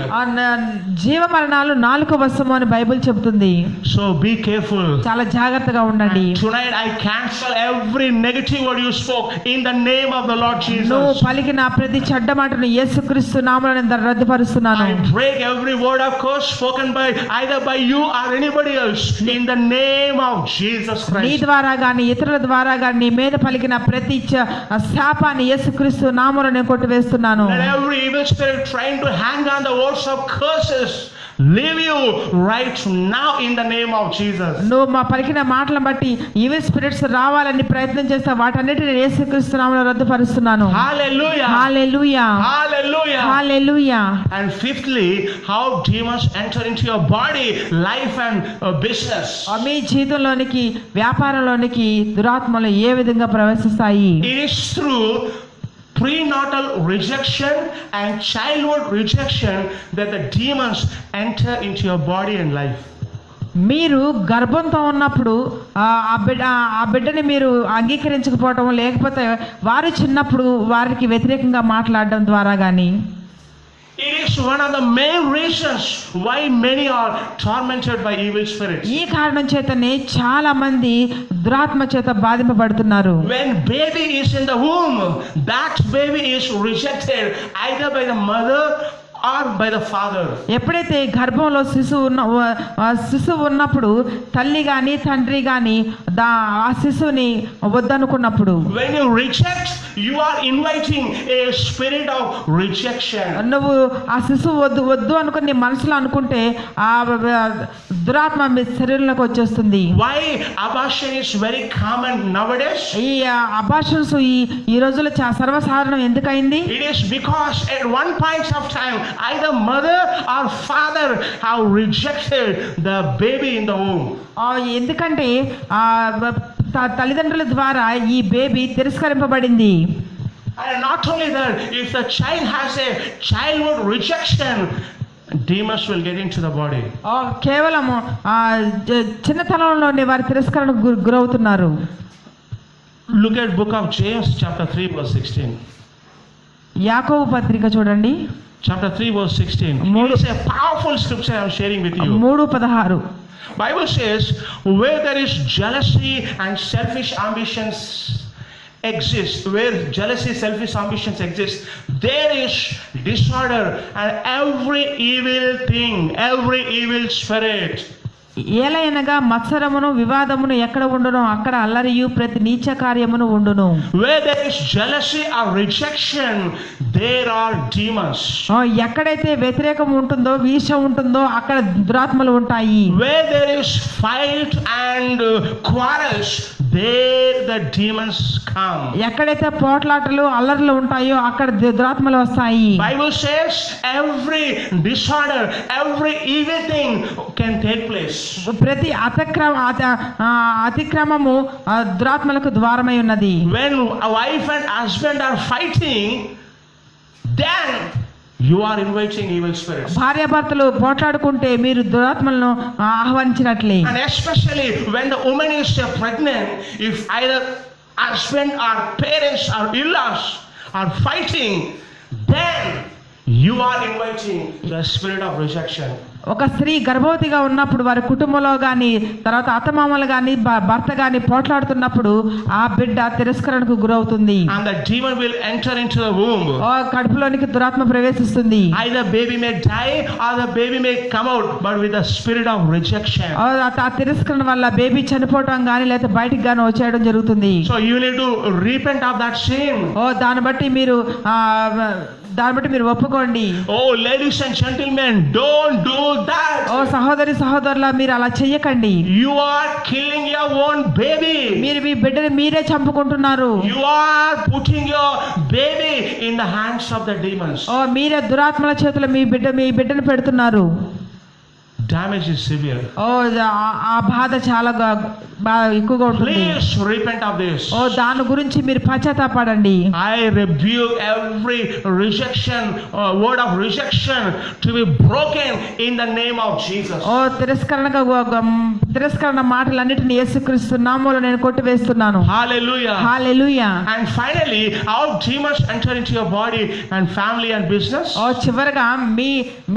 [SPEAKER 2] జీవ మరణాలు నాలుక వశము అని బైబిల్ చెబుతుంది.
[SPEAKER 1] So be careful.
[SPEAKER 2] చాలా జాగ్రత్తగా ఉండండి.
[SPEAKER 1] Tonight I cancel every negative word you spoke in the name of the Lord Jesus.
[SPEAKER 2] నువ్వు పలికిన ప్రతి చెడ్డ మాటను యేసుక్రీస్తు నామములో నేను రద్దుపరుస్తున్నాను.
[SPEAKER 1] I break every word of curse spoken by either by you or anybody else in the name of Jesus Christ.
[SPEAKER 2] నీ ద్వారా గాని ఇతరుల ద్వారా గాని నీ మీద పలికిన ప్రతి శాపాన్ని యేసుక్రీస్తు నామములో నేను కొట్టివేస్తున్నాను.
[SPEAKER 1] Let every evil spirit trying to hang on the words of curses leave you right now in the name of Jesus.
[SPEAKER 2] నువ్వు మా పలికిన మాటలను బట్టి ఈవిల్ స్పిరిట్స్ రావాలని ప్రయత్నం చేస్తా వాటన్నిటిని యేసుక్రీస్తు నామములో రద్దుపరుస్తున్నాను.
[SPEAKER 1] Hallelujah.
[SPEAKER 2] Hallelujah.
[SPEAKER 1] Hallelujah.
[SPEAKER 2] Hallelujah.
[SPEAKER 1] And fifthly, how demons enter into your body, life and business.
[SPEAKER 2] మీ జీవితంలోనికి వ్యాపారంలోనికి దురాత్మలు ఏ విధంగా ప్రవేశిస్తాయి?
[SPEAKER 1] It is through prenatal rejection and childhood rejection that the demons enter into your body and life.
[SPEAKER 2] మీరు గర్భంతో ఉన్నప్పుడు ఆ బిడ్డని మీరు అంగీకరించకపోవటం లేకపోతే వారు చిన్నప్పుడు వారికి వ్యతిరేకంగా మాట్లాడడం ద్వారా కానీ
[SPEAKER 1] It is one of the main reasons why many are tormented by evil spirits.
[SPEAKER 2] ఈ కారణం చేతనే చాలా మంది దురాత్మ చేత బాధింపబడుతున్నారు.
[SPEAKER 1] When baby is in the womb, that baby is rejected either by the mother or by the father.
[SPEAKER 2] ఎప్పుడైతే గర్భంలో శిశువు ఉన్నప్పుడు తల్లి గాని తండ్రి గాని ఆ శిశువుని వద్దనుకున్నప్పుడు,
[SPEAKER 1] When you reject, you are inviting a spirit of rejection.
[SPEAKER 2] నువ్వు ఆ శిశువు వద్దు అనుకుని నీ మనసులో అనుకుంటే ఆ దురాత్మ మీ శరీరంలోకి వచ్చేస్తుంది.
[SPEAKER 1] Why abortion is very common nowadays?
[SPEAKER 2] ఈ అబార్షన్స్ ఈ రోజుల్లో సర్వసాధారణం ఎందుకైంది?
[SPEAKER 1] It is because at one point of time, either mother or father have rejected the baby in the womb.
[SPEAKER 2] ఎందుకంటే తల్లిదండ్రుల ద్వారా ఈ baby తిరస్కరింపబడింది.
[SPEAKER 1] And not only that, if the child has a childhood rejection, demons will get into the body.
[SPEAKER 2] కేవలము చిన్నతనంలోనే వారి తిరస్కరణకు గురవుతున్నారు.
[SPEAKER 1] Look at book of James chapter 3 verse 16.
[SPEAKER 2] యాకోబు పత్రిక చూడండి,
[SPEAKER 1] Chapter 3 verse 16. It is a powerful scripture I am sharing with you.
[SPEAKER 2] 3:16.
[SPEAKER 1] Bible says, where there is jealousy and selfish ambitions exist, where jealousy, selfish ambitions exist, there is disorder and every evil thing, every evil spirit.
[SPEAKER 2] ఏలయనగా మత్సరమును వివాదమును ఎక్కడ ఉండునో అక్కడ అల్లరియు ప్రతి నీచ కార్యమును ఉండును.
[SPEAKER 1] Where there is jealousy or rejection, there are demons.
[SPEAKER 2] ఎక్కడైతే వ్యతిరేకం ఉంటుందో, ఈర్ష్య ఉంటుందో అక్కడ దురాత్మలు ఉంటాయి.
[SPEAKER 1] Where there is fight and quarrels, there the demons come.
[SPEAKER 2] ఎక్కడైతే పోట్లాటలు అల్లర్లు ఉంటాయో అక్కడ దురాత్మలు వస్తాయి.
[SPEAKER 1] Bible says every disorder, every evil thing can take place.
[SPEAKER 2] ప్రతి అతిక్రమము దురాత్మలకు ద్వారమై ఉన్నది.
[SPEAKER 1] When a wife and husband are fighting, then you are inviting evil spirits.
[SPEAKER 2] భార్యాభర్తలు పోట్లాడుకుంటే మీరు దురాత్మలను ఆహ్వానించినట్లే.
[SPEAKER 1] And especially when the woman is pregnant, if either husband or parents or in-laws are fighting, then you are inviting the spirit of rejection.
[SPEAKER 2] ఒక స్త్రీ గర్భవతిగా ఉన్నప్పుడు వారి కుటుంబంలో కానీ తర్వాత అత్తమామలు కానీ భర్త కానీ పోట్లాడుతున్నప్పుడు ఆ బిడ్డ తిరస్కరణకు గురవుతుంది.
[SPEAKER 1] And the demon will enter into the womb.
[SPEAKER 2] కడుపులోనికి దురాత్మ ప్రవేశిస్తుంది.
[SPEAKER 1] Either baby may die or the baby may come out, but with the spirit of rejection.
[SPEAKER 2] ఆ తిరస్కరణ వల్ల బేబీ చనిపోవటం కానీ లేదా బయటికి కానీ వచ్చేయడం జరుగుతుంది.
[SPEAKER 1] So you need to repent of that sin.
[SPEAKER 2] దాన్ని బట్టి మీరు ఒప్పుకోండి.
[SPEAKER 1] Oh, ladies and gentlemen, don't do that.
[SPEAKER 2] సహోదరుల మీరు అలా చెయ్యకండి.
[SPEAKER 1] You are killing your own baby.
[SPEAKER 2] మీరు మీ బిడ్డని మీరే చంపుకుంటున్నారు.
[SPEAKER 1] You are putting your baby in the hands of the demons.
[SPEAKER 2] మీరే దురాత్మల చేతుల్లో మీ బిడ్డను పెడుతున్నారు.
[SPEAKER 1] Damage is severe.
[SPEAKER 2] ఆ బాధ చాలా ఎక్కువగా ఉంటుంది.
[SPEAKER 1] Please repent of this.
[SPEAKER 2] దాని గురించి మీరు పశ్చాత్తాపడండి.
[SPEAKER 1] I rebuke every rejection, word of rejection to be broken in the name of Jesus.
[SPEAKER 2] తిరస్కరణ మాటలన్నిటిని యేసుక్రీస్తు నామములో నేను కొట్టివేస్తున్నాను.
[SPEAKER 1] Hallelujah.
[SPEAKER 2] Hallelujah.
[SPEAKER 1] And finally, how demons enter into your body and family and business?
[SPEAKER 2] చివరగా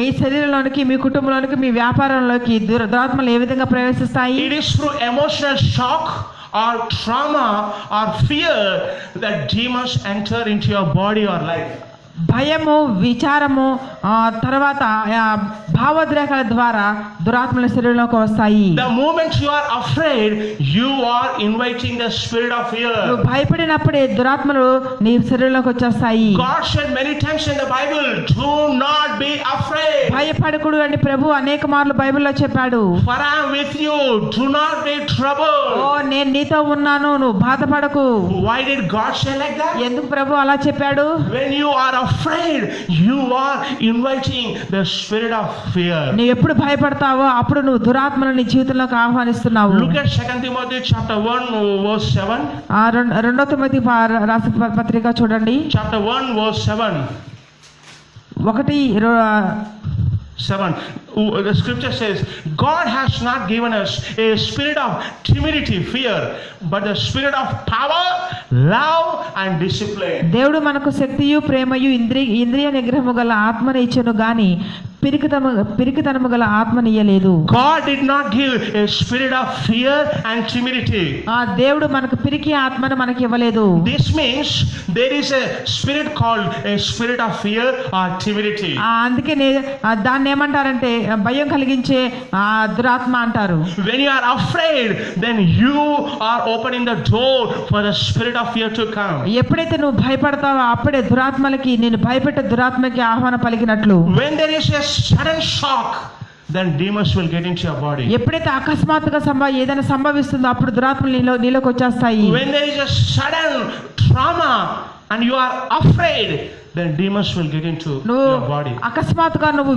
[SPEAKER 2] మీ శరీరంలోనికి, మీ కుటుంబంలోనికి, మీ వ్యాపారంలోకి దురాత్మలు ఏ విధంగా ప్రవేశిస్తాయి?
[SPEAKER 1] It is through emotional shock or trauma or fear that demons enter into your body or life.
[SPEAKER 2] భయము, విచారము, తర్వాత భావోద్రేకాల ద్వారా దురాత్మల శరీరంలోకి వస్తాయి.
[SPEAKER 1] The moment you are afraid, you are inviting the spirit of fear.
[SPEAKER 2] నువ్వు భయపడినప్పుడే దురాత్మలు నీ శరీరంలోకి వచ్చేస్తాయి.
[SPEAKER 1] God said many times in the Bible, do not be afraid.
[SPEAKER 2] భయపడకుడు అని ప్రభు అనేక మార్లు బైబిల్లో చెప్పాడు.
[SPEAKER 1] For I am with you, do not be troubled.
[SPEAKER 2] నేను నీతో ఉన్నాను, నువ్వు బాధపడకు.
[SPEAKER 1] Why did God say like that?
[SPEAKER 2] ఎందుకు ప్రభు అలా చెప్పాడు?
[SPEAKER 1] When you are afraid, you are inviting the spirit of fear.
[SPEAKER 2] నువ్వు ఎప్పుడు భయపడతావో అప్పుడు నువ్వు దురాత్మలను నీ జీవితంలోకి ఆహ్వానిస్తున్నావు.
[SPEAKER 1] Look at 2 Timothy chapter 1 verse 7.
[SPEAKER 2] 2 Timothy రాసిన పత్రిక చూడండి.
[SPEAKER 1] Chapter 1 verse 7. 7. The scripture says, God has not given us a spirit of timidity, fear, but the spirit of power, love and discipline.
[SPEAKER 2] దేవుడు మనకు శక్తియు ప్రేమయు ఇంద్రియ నిగ్రహము గల ఆత్మను ఇచ్చెను గాని పిరికితనము గల ఆత్మనియ్యలేదు.
[SPEAKER 1] God did not give a spirit of fear and timidity.
[SPEAKER 2] ఆ దేవుడు మనకు పిరికి ఆత్మను మనకి ఇవ్వలేదు.
[SPEAKER 1] This means there is a spirit called a spirit of fear or timidity.
[SPEAKER 2] అందుకే దాన్ని ఏమంటారంటే భయం కలిగించే దురాత్మ అంటారు.
[SPEAKER 1] When you are afraid, then you are opening the door for the spirit of fear to come.
[SPEAKER 2] ఎప్పుడైతే నువ్వు భయపడతావో అప్పుడే దురాత్మలకి నేను భయపెట్టే దురాత్మకి ఆహ్వానం పలికినట్లు.
[SPEAKER 1] When there is a sudden shock, then demons will get into your body.
[SPEAKER 2] ఎప్పుడైతే అకస్మాత్తుగా ఏదైనా సంభవిస్తుందో అప్పుడు దురాత్మలు నీలోకి వచ్చేస్తాయి.
[SPEAKER 1] When there is a sudden trauma and you are afraid, then demons will get into your body.
[SPEAKER 2] అకస్మాత్తుగా నువ్వు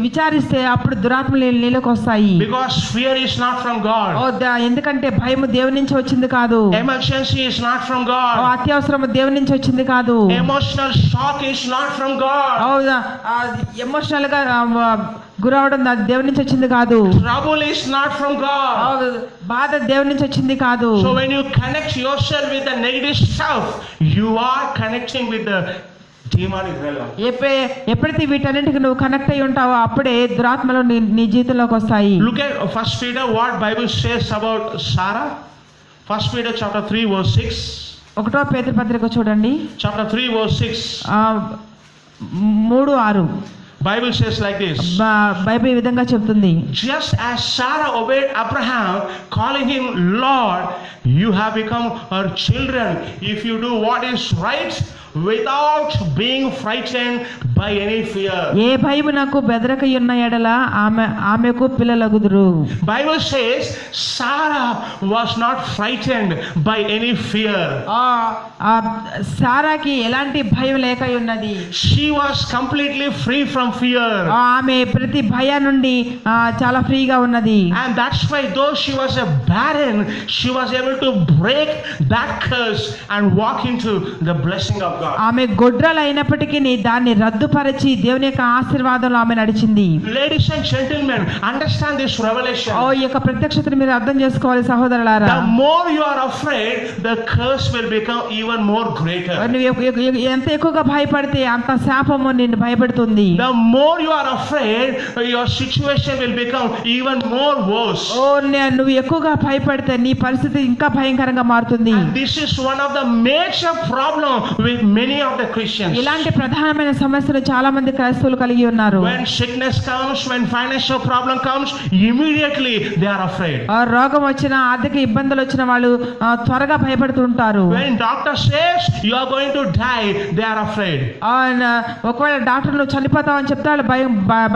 [SPEAKER 2] విచారిస్తే అప్పుడు దురాత్మలు నీలోకి వస్తాయి.
[SPEAKER 1] Because fear is not from God.
[SPEAKER 2] ఎందుకంటే భయం దేవుని నుంచి వచ్చింది కాదు.
[SPEAKER 1] Emergency is not from God.
[SPEAKER 2] అత్యవసరం దేవుని నుంచి వచ్చింది కాదు.
[SPEAKER 1] Emotional shock is not from God.
[SPEAKER 2] Emotional గా గురవడం దేవుని నుంచి వచ్చింది కాదు.
[SPEAKER 1] Trouble is not from God.
[SPEAKER 2] బాధ దేవుని నుంచి వచ్చింది కాదు.
[SPEAKER 1] So when you connect yourself with the negative stuff, you are connecting with the demonic realm.
[SPEAKER 2] ఎప్పుడైతే వీటన్నిటికి నువ్వు కనెక్ట్ అయి ఉంటావో అప్పుడే దురాత్మలు నీ జీవితంలోకి వస్తాయి.
[SPEAKER 1] Look at 1 Peter, what Bible says about Sarah. 1 Peter chapter 3 verse 6.
[SPEAKER 2] 1వ పేతురు పత్రిక చూడండి.
[SPEAKER 1] Chapter 3 verse 6.
[SPEAKER 2] 3:6.
[SPEAKER 1] Bible says like this.
[SPEAKER 2] Bible ఈ విధంగా చెప్తుంది.
[SPEAKER 1] Just as Sarah obeyed Abraham, calling him Lord, you have become her children if you do what is right without being frightened by any fear.
[SPEAKER 2] ఏ భయమునకు బెదరక ఉన్న ఎడల ఆమెకు పిల్లలగుదురు.
[SPEAKER 1] Bible says Sarah was not frightened by any fear.
[SPEAKER 2] సారాకి ఎలాంటి భయం లేక ఉన్నది.
[SPEAKER 1] She was completely free from fear.
[SPEAKER 2] ఆమె ప్రతి భయ నుండి చాలా ఫ్రీగా ఉన్నది.
[SPEAKER 1] And that's why though she was a barren, she was able to break that curse and walk into the blessing of God.
[SPEAKER 2] ఆమె గొడ్రాలు అయినప్పటికీ దాన్ని రద్దుపరిచి దేవుని యొక్క ఆశీర్వాదంలో ఆమె నడిచింది.
[SPEAKER 1] Ladies and gentlemen, understand this revelation.
[SPEAKER 2] ఈ యొక్క ప్రత్యక్షతను మీరు అర్థం చేసుకోవాలి సహోదరులారా.
[SPEAKER 1] The more you are afraid, the curse will become even more greater.
[SPEAKER 2] ఎంత ఎక్కువగా భయపడితే అంత శాపము నిన్ను భయపెడుతుంది.
[SPEAKER 1] The more you are afraid, your situation will become even more worse.
[SPEAKER 2] నువ్వు ఎక్కువగా భయపడితే నీ పరిస్థితి ఇంకా భయంకరంగా మారుతుంది.
[SPEAKER 1] And this is one of the major problem with many of the Christians.
[SPEAKER 2] ఇలాంటి ప్రధానమైన సమస్యలు చాలా మంది క్రైస్తవులు కలిగి ఉన్నారు.
[SPEAKER 1] When sickness comes, when financial problem comes, immediately they are afraid.
[SPEAKER 2] రోగం వచ్చినా ఆర్థిక ఇబ్బందులు వచ్చిన వాళ్ళు త్వరగా భయపడుతుంటారు.
[SPEAKER 1] When doctor says you are going to die, they are afraid.
[SPEAKER 2] ఒకవేళ డాక్టర్ నువ్వు చనిపోతావు అని చెప్తే వాళ్ళు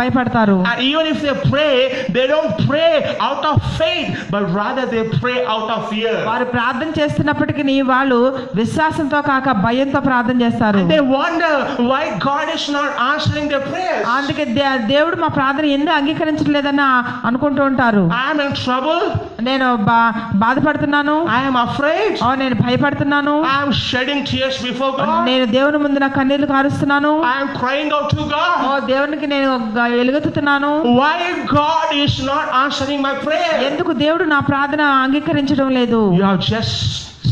[SPEAKER 2] భయపడతారు.
[SPEAKER 1] And even if they pray, they don't pray out of faith, but rather they pray out of fear.
[SPEAKER 2] వారు ప్రార్థన చేస్తున్నప్పటికీ వాళ్ళు విశ్వాసంతో కాక భయంతో ప్రార్థన చేస్తారు.
[SPEAKER 1] They wonder why God is not answering their prayers.
[SPEAKER 2] అందుకే దేవుడు మా ప్రార్థన ఎందుకు అంగీకరించలేదని అనుకుంటూ ఉంటారు.
[SPEAKER 1] I am in trouble.
[SPEAKER 2] నేను బాధపడుతున్నాను.
[SPEAKER 1] I am afraid.
[SPEAKER 2] నేను భయపడుతున్నాను.
[SPEAKER 1] I am shedding tears before God.
[SPEAKER 2] నేను దేవుని ముందు నా కన్నీళ్లు కారుస్తున్నాను.
[SPEAKER 1] I am crying out to God.
[SPEAKER 2] దేవునికి నేను ఎలుగెత్తుతున్నాను.
[SPEAKER 1] Why God is not answering my prayer?
[SPEAKER 2] ఎందుకు దేవుడు నా ప్రార్థన అంగీకరించడం లేదు?
[SPEAKER 1] You have just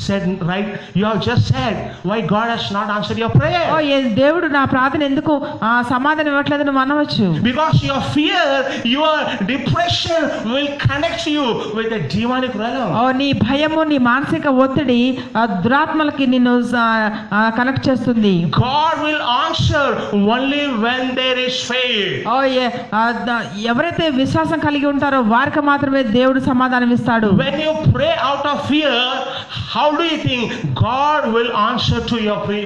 [SPEAKER 1] said right. You have just said why God has not answered your prayer.
[SPEAKER 2] దేవుడు నా ప్రార్థన ఎందుకు సమాధానం ఇవ్వట్లేదు నువ్వు అనవచ్చు.
[SPEAKER 1] Because your fear, your depression will connect you with the demonic realm.
[SPEAKER 2] నీ భయము నీ మానసిక ఒత్తిడి దురాత్మలకి నిన్ను కనెక్ట్ చేస్తుంది.
[SPEAKER 1] God will answer only when there is faith.
[SPEAKER 2] ఎవరైతే విశ్వాసం కలిగి ఉంటారో వారికి మాత్రమే దేవుడు సమాధానం ఇస్తాడు.
[SPEAKER 1] When you pray out of fear, how do you think God will answer to your prayer?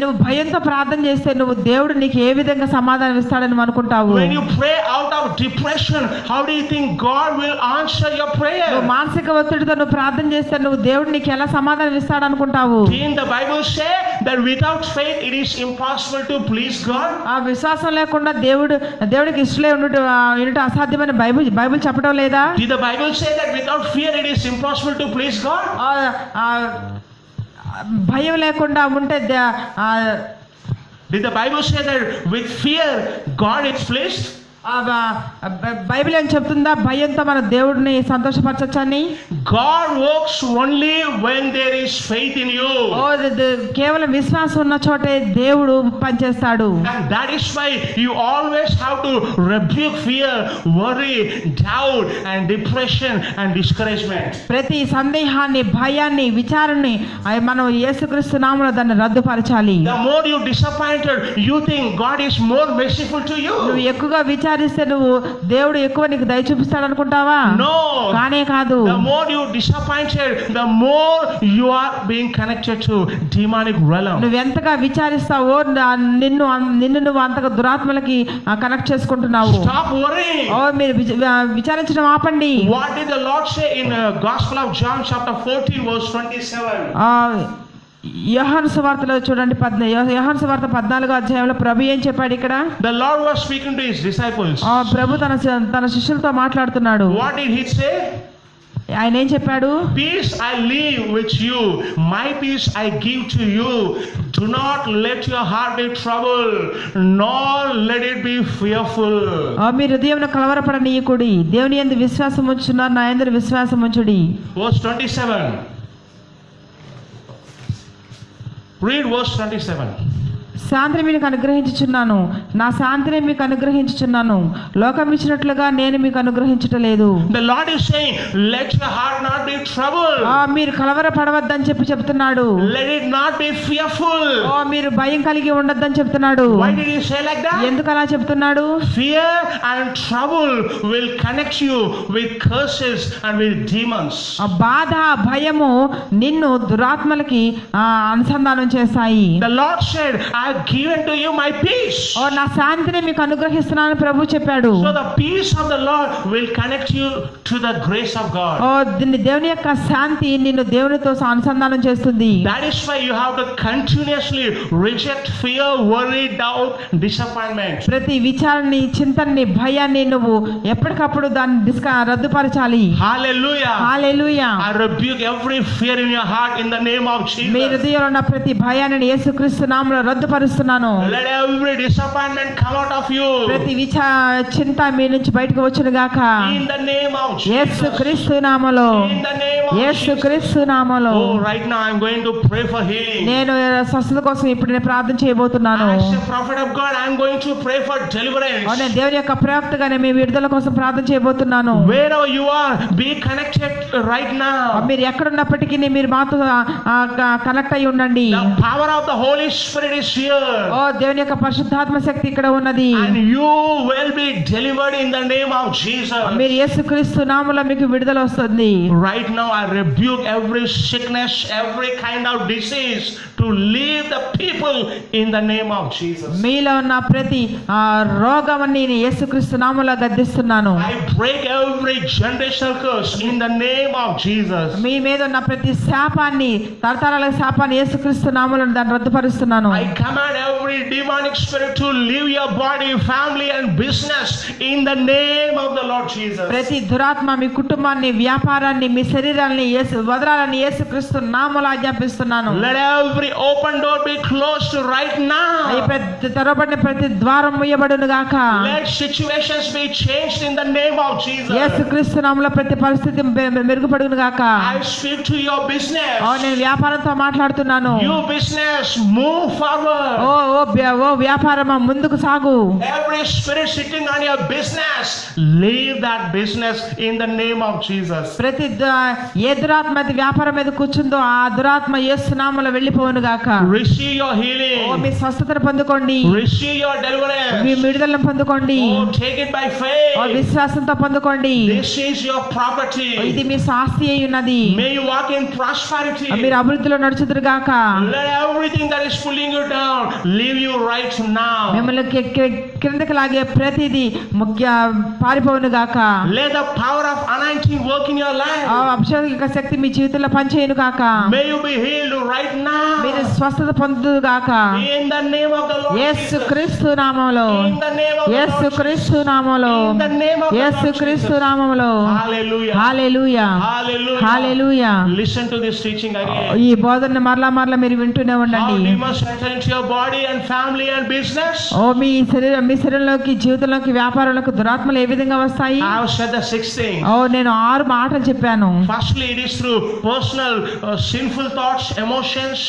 [SPEAKER 2] నువ్వు భయంతో ప్రార్థన చేస్తే నువ్వు దేవుడు నీకు ఏ విధంగా సమాధానం ఇస్తాడని అనుకుంటావు?
[SPEAKER 1] When you pray out of depression, how do you think God will answer your prayer?
[SPEAKER 2] నువ్వు మానసిక ఒత్తిడితో నువ్వు ప్రార్థన చేస్తే నువ్వు దేవుడు నీకు ఎలా సమాధానం ఇస్తాడు అనుకుంటావు?
[SPEAKER 1] Didn't the Bible say that without faith it is impossible to please God?
[SPEAKER 2] విశ్వాసం లేకుండా దేవుడికి ఇష్టలే ఉండటం అసాధ్యమని బైబిల్ చెప్పడం లేదా?
[SPEAKER 1] Did the Bible say that without fear it is impossible to please God?
[SPEAKER 2] భయం లేకుండా ఉంటే
[SPEAKER 1] Did the Bible say that with fear God is pleased?
[SPEAKER 2] Bible ఏం చెప్తుందా భయంతో మన దేవుడిని సంతోషపరచొచ్చని?
[SPEAKER 1] God works only when there is faith in you.
[SPEAKER 2] కేవలం విశ్వాసం ఉన్న చోటే దేవుడు పనిచేస్తాడు.
[SPEAKER 1] And that is why you always have to rebuke fear, worry, doubt and depression and discouragement.
[SPEAKER 2] ప్రతి సందేహాన్ని, భయాన్ని, విచారాన్ని మనం యేసుక్రీస్తు నామములో దాన్ని రద్దుపరచాలి.
[SPEAKER 1] The more you disappointed, you think God is more merciful to you.
[SPEAKER 2] నువ్వు ఎక్కువగా విచారిస్తే నువ్వు దేవుడు ఎక్కువ నీకు దయ చూపిస్తాడు అనుకుంటావా?
[SPEAKER 1] No.
[SPEAKER 2] కానే కాదు.
[SPEAKER 1] The more you disappointed, the more you are being connected to demonic realm.
[SPEAKER 2] నువ్వు ఎంతగా విచారిస్తావో నిన్ను నువ్వు అంతగా దురాత్మలకి కనెక్ట్ చేసుకుంటున్నావు.
[SPEAKER 1] Stop worrying.
[SPEAKER 2] మీరు విచారించడం ఆపండి.
[SPEAKER 1] What did the Lord say in Gospel of John chapter 14 verse 27?
[SPEAKER 2] యోహాను సువార్తలో చూడండి, యోహాను సువార్త 14వ అధ్యాయంలో ప్రభు ఏం చెప్పాడు ఇక్కడ?
[SPEAKER 1] The Lord was speaking to his disciples.
[SPEAKER 2] ప్రభు తన శిష్యులతో మాట్లాడుతున్నాడు.
[SPEAKER 1] What did he say?
[SPEAKER 2] ఆయన ఏం చెప్పాడు?
[SPEAKER 1] Peace I leave with you, my peace I give to you. Do not let your heart be troubled, nor let it be fearful.
[SPEAKER 2] మీ హృదయమును కలవరపడనీయకుడి, దేవుని యందు విశ్వాసం ఉంచున్నారు, నా యందు విశ్వాసం ఉంచుడి.
[SPEAKER 1] Verse 27. Read verse 27.
[SPEAKER 2] శాంతిని మీకు అనుగ్రహించుచున్నాను, నా శాంతిని మీకు అనుగ్రహించుచున్నాను, లోకం ఇచ్చినట్లుగా నేను మీకు అనుగ్రహించటలేదు.
[SPEAKER 1] The Lord is saying, let your heart not be troubled.
[SPEAKER 2] మీరు కలవరపడవద్దని చెప్తున్నాడు.
[SPEAKER 1] Let it not be fearful.
[SPEAKER 2] మీరు భయం కలిగి ఉండొద్దని చెప్తున్నాడు.
[SPEAKER 1] Why did he say like that?
[SPEAKER 2] ఎందుకు అలా చెప్తున్నాడు?
[SPEAKER 1] Fear and trouble will connect you with curses and with demons.
[SPEAKER 2] బాధ, భయము నిన్ను దురాత్మలకి అనుసంధానం చేస్తాయి.
[SPEAKER 1] The Lord said, I have given to you my peace.
[SPEAKER 2] నా శాంతిని మీకు అనుగ్రహిస్తున్నాను ప్రభు చెప్పాడు.
[SPEAKER 1] So the peace of the Lord will connect you to the grace of God.
[SPEAKER 2] దేవుని యొక్క శాంతి నిన్ను దేవునితో అనుసంధానం చేస్తుంది.
[SPEAKER 1] That is why you have to continuously reject fear, worry, doubt, disappointment.
[SPEAKER 2] ప్రతి విచారాన్ని, చింతనని, భయాన్ని నువ్వు ఎప్పటికప్పుడు దాన్ని రద్దుపరచాలి.
[SPEAKER 1] Hallelujah.
[SPEAKER 2] Hallelujah.
[SPEAKER 1] I rebuke every fear in your heart in the name of Jesus.
[SPEAKER 2] మీ హృదయంలో ఉన్న ప్రతి భయాన్ని యేసుక్రీస్తు నామములో రద్దుపరుస్తున్నాను.
[SPEAKER 1] Let every disappointment come out of you.
[SPEAKER 2] ప్రతి చింత మీ నుంచి బయటకు వచ్చును గాక.
[SPEAKER 1] In the name of Jesus.
[SPEAKER 2] యేసుక్రీస్తు నామములో.
[SPEAKER 1] In the name of
[SPEAKER 2] యేసుక్రీస్తు నామములో.
[SPEAKER 1] Oh, right now I'm going to pray for healing.
[SPEAKER 2] నేను స్వస్థత కోసం ఇప్పుడు నేను ప్రార్థన చేయబోతున్నాను.
[SPEAKER 1] As a prophet of God, I'm going to pray for deliverance.
[SPEAKER 2] నేను దేవుని యొక్క ప్రవక్తగానే మీ విడుదల కోసం ప్రార్థన చేయబోతున్నాను.
[SPEAKER 1] Wherever you are, be connected right now.
[SPEAKER 2] మీరు ఎక్కడున్నప్పటికీ మీరు మాతో కనెక్ట్ అయి ఉండండి.
[SPEAKER 1] The power of the Holy Spirit is here.
[SPEAKER 2] దేవుని యొక్క పరిశుద్ధాత్మ శక్తి ఇక్కడ ఉన్నది.
[SPEAKER 1] And you will be delivered in the name of Jesus.
[SPEAKER 2] మీరు యేసుక్రీస్తు నామములో మీకు విడుదల వస్తుంది.
[SPEAKER 1] Right now I rebuke every sickness, every kind of disease to leave the people in the name of Jesus.
[SPEAKER 2] మీలో ఉన్న ప్రతి రోగమని యేసుక్రీస్తు నామములో గద్దిస్తున్నాను.
[SPEAKER 1] I break every generational curse in the name of Jesus.
[SPEAKER 2] మీ మీద ఉన్న ప్రతి శాపాన్ని, తరతరాల శాపాన్ని యేసుక్రీస్తు నామములో దాన్ని రద్దుపరుస్తున్నాను.
[SPEAKER 1] I command every demonic spirit to leave your body, family and business in the name of the Lord Jesus.
[SPEAKER 2] ప్రతి దురాత్మ మీ కుటుంబాన్ని, వ్యాపారాన్ని, మీ శరీరాన్ని వదలాలని యేసుక్రీస్తు నామములో ఆజ్ఞాపిస్తున్నాను.
[SPEAKER 1] Let every open door be closed right now.
[SPEAKER 2] తెరవబడిన ప్రతి ద్వారం మూయబడును గాక.
[SPEAKER 1] Let situations be changed in the name of Jesus.
[SPEAKER 2] యేసుక్రీస్తు నామములో ప్రతి పరిస్థితి మెరుగుపడును గాక.
[SPEAKER 1] I speak to your business.
[SPEAKER 2] నేను వ్యాపారంతో మాట్లాడుతున్నాను.
[SPEAKER 1] You business, move forward.
[SPEAKER 2] ఓ వ్యాపారమా ముందుకు సాగు.
[SPEAKER 1] Every spirit sitting on your business, leave that business in the name of Jesus.
[SPEAKER 2] ప్రతి ఏ దురాత్మ వ్యాపారం మీద కూర్చుందో ఆ దురాత్మ యేసు నామములో వెళ్ళిపోవును గాక.
[SPEAKER 1] Receive your healing.
[SPEAKER 2] మీ స్వస్థతను పొందుకోండి.
[SPEAKER 1] Receive your deliverance.
[SPEAKER 2] మీ విడుదలను పొందుకోండి.
[SPEAKER 1] Take it by faith.
[SPEAKER 2] విశ్వాసంతో పొందుకోండి.
[SPEAKER 1] This is your property.
[SPEAKER 2] ఇది మీ ఆస్తి అయి ఉన్నది.
[SPEAKER 1] May you walk in prosperity.
[SPEAKER 2] మీరు అభివృద్ధిలో నడుచుదురు గాక.
[SPEAKER 1] Let everything that is pulling you down leave you right now.
[SPEAKER 2] మిమ్మల్ని కిందకి లాగే ప్రతిదీ పారిపోవును గాక.
[SPEAKER 1] Let the power of anointing work in your life.
[SPEAKER 2] అభిషేక శక్తి మీ జీవితంలో పనిచేయును గాక.
[SPEAKER 1] May you be healed right now.
[SPEAKER 2] మీరు స్వస్థత పొందుదురు గాక.
[SPEAKER 1] In the name of the Lord
[SPEAKER 2] యేసుక్రీస్తు నామములో.
[SPEAKER 1] In the name of
[SPEAKER 2] యేసుక్రీస్తు నామములో.
[SPEAKER 1] In the name of
[SPEAKER 2] యేసుక్రీస్తు నామములో.
[SPEAKER 1] Hallelujah.
[SPEAKER 2] Hallelujah.
[SPEAKER 1] Hallelujah.
[SPEAKER 2] Hallelujah.
[SPEAKER 1] Listen to this teaching again.
[SPEAKER 2] ఈ బోధన మరలా మీరు వింటూనే ఉండండి.
[SPEAKER 1] How demons enter into your body and and family and business?
[SPEAKER 2] ఓ మీ శరీరంలోకి జీవితంలోకి వ్యాపారంలోకి దురాత్మలు ఏ విధంగా వస్తాయి?
[SPEAKER 1] I have said the 6 things.
[SPEAKER 2] ఓ నేను 6 మాటలు చెప్పాను.
[SPEAKER 1] Firstly, it is through personal sinful thoughts, emotions,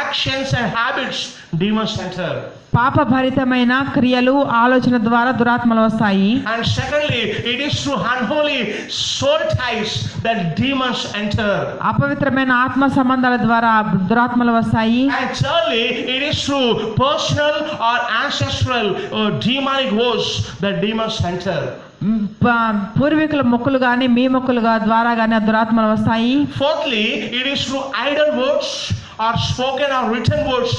[SPEAKER 1] actions and habits demons enter.
[SPEAKER 2] పాపభరితమైన క్రియలు ఆలోచన ద్వారా దురాత్మలు వస్తాయి.
[SPEAKER 1] And secondly, it is through unholy soul ties that demons enter.
[SPEAKER 2] అపవిత్రమైన ఆత్మ సంబంధాల ద్వారా దురాత్మలు వస్తాయి.
[SPEAKER 1] And thirdly, it is through personal or ancestral or demonic woes that demons enter.
[SPEAKER 2] పూర్వీకుల మొక్కులు గాని మీ మొక్కులుగా ద్వారా గాని దురాత్మలు వస్తాయి.
[SPEAKER 1] Fourthly, it is through idle words or spoken or written words,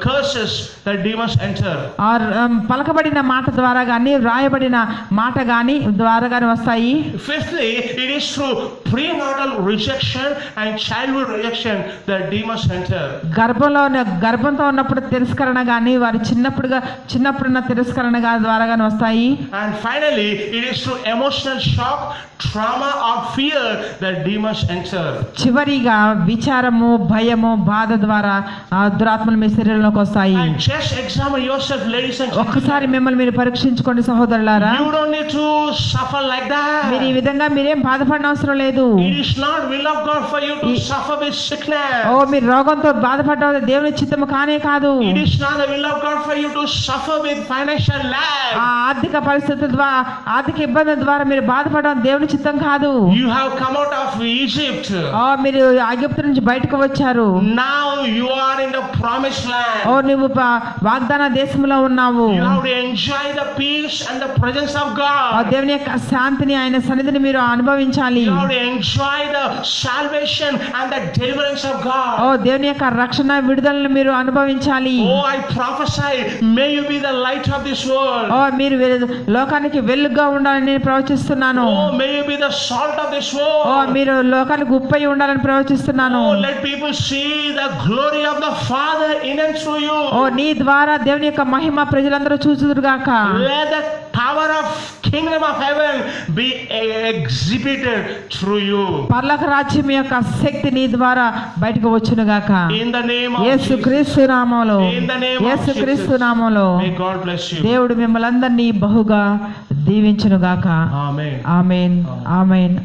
[SPEAKER 1] curses that demons enter.
[SPEAKER 2] ఆర్ పలకబడిన మాట ద్వారా గాని వ్రాయబడిన మాట గాని ద్వారా గాని వస్తాయి.
[SPEAKER 1] Fifthly, it is through prenatal rejection and childhood rejection that demons enter.
[SPEAKER 2] గర్భంతో ఉన్నప్పుడు తిరస్కరణ గాని వారి చిన్నప్పుడున్న తిరస్కరణ ద్వారా గాని వస్తాయి.
[SPEAKER 1] And finally, it is through emotional shock, trauma or fear that demons enter.
[SPEAKER 2] చివరిగా విచారము, భయము, బాధ ద్వారా దురాత్మలు మీ శరీరంలోకి వస్తాయి.
[SPEAKER 1] And just examine yourself, ladies and
[SPEAKER 2] ఒక్కసారి
[SPEAKER 1] gentlemen.
[SPEAKER 2] మిమ్మల్ని మీరు పరీక్షించుకోండి సహోదరులారా.
[SPEAKER 1] You don't need to suffer like
[SPEAKER 2] మీరు ఈ
[SPEAKER 1] that.
[SPEAKER 2] విధంగా మీరేం బాధపడిన అవసరం లేదు.
[SPEAKER 1] It is not will of God for you to suffer with sickness.
[SPEAKER 2] ఓ మీరు రోగంతో బాధపడడం దేవుని చిత్తము కానే కాదు.
[SPEAKER 1] It is not the will of God for you to suffer with financial lack.
[SPEAKER 2] ఆర్థిక పరిస్థితుల ద్వారా ఆర్థిక ఇబ్బందుల ద్వారా మీరు బాధపడడం దేవుని చిత్తం కాదు.
[SPEAKER 1] You have come out of Egypt.
[SPEAKER 2] మీరు ఐగుప్తు నుంచి బయటకు వచ్చారు.
[SPEAKER 1] Now you are in the promised land.
[SPEAKER 2] నువ్వు వాగ్దాన దేశంలో ఉన్నావు.
[SPEAKER 1] You have to enjoy the peace and the presence of God.
[SPEAKER 2] దేవుని యొక్క శాంతిని ఆయన సన్నిధిని మీరు అనుభవించాలి.
[SPEAKER 1] You have to enjoy the salvation and the deliverance of God.
[SPEAKER 2] దేవుని యొక్క రక్షణ విడుదలను మీరు అనుభవించాలి.
[SPEAKER 1] Oh, I prophesy, may you be the light of this world.
[SPEAKER 2] మీరు లోకానికి వెలుగుగా ఉండాలని నేను ప్రవచిస్తున్నాను.
[SPEAKER 1] Oh, may you be the salt of this world.
[SPEAKER 2] మీరు లోకానికి ఉప్పై ఉండాలని ప్రవచిస్తున్నాను.
[SPEAKER 1] Oh, let people see the glory of the Father in and through you.
[SPEAKER 2] నీ ద్వారా దేవుని యొక్క మహిమ ప్రజలందరూ చూచుదురుగాక.
[SPEAKER 1] Let the power of kingdom of heaven be exhibited through you.
[SPEAKER 2] పరలోక రాజ్యం యొక్క శక్తి నీ ద్వారా బయటకు వచ్చునుగాక.
[SPEAKER 1] In the name of
[SPEAKER 2] యేసుక్రీస్తు నామములో.
[SPEAKER 1] In the name of
[SPEAKER 2] యేసుక్రీస్తు
[SPEAKER 1] Jesus.
[SPEAKER 2] నామములో.
[SPEAKER 1] May God bless you.
[SPEAKER 2] దేవుడు మిమ్మల్ని అందరినీ బహుగా దీవించునుగాక.
[SPEAKER 1] Amen.
[SPEAKER 2] ఆమేన్. ఆమేన్. ఆమేన్.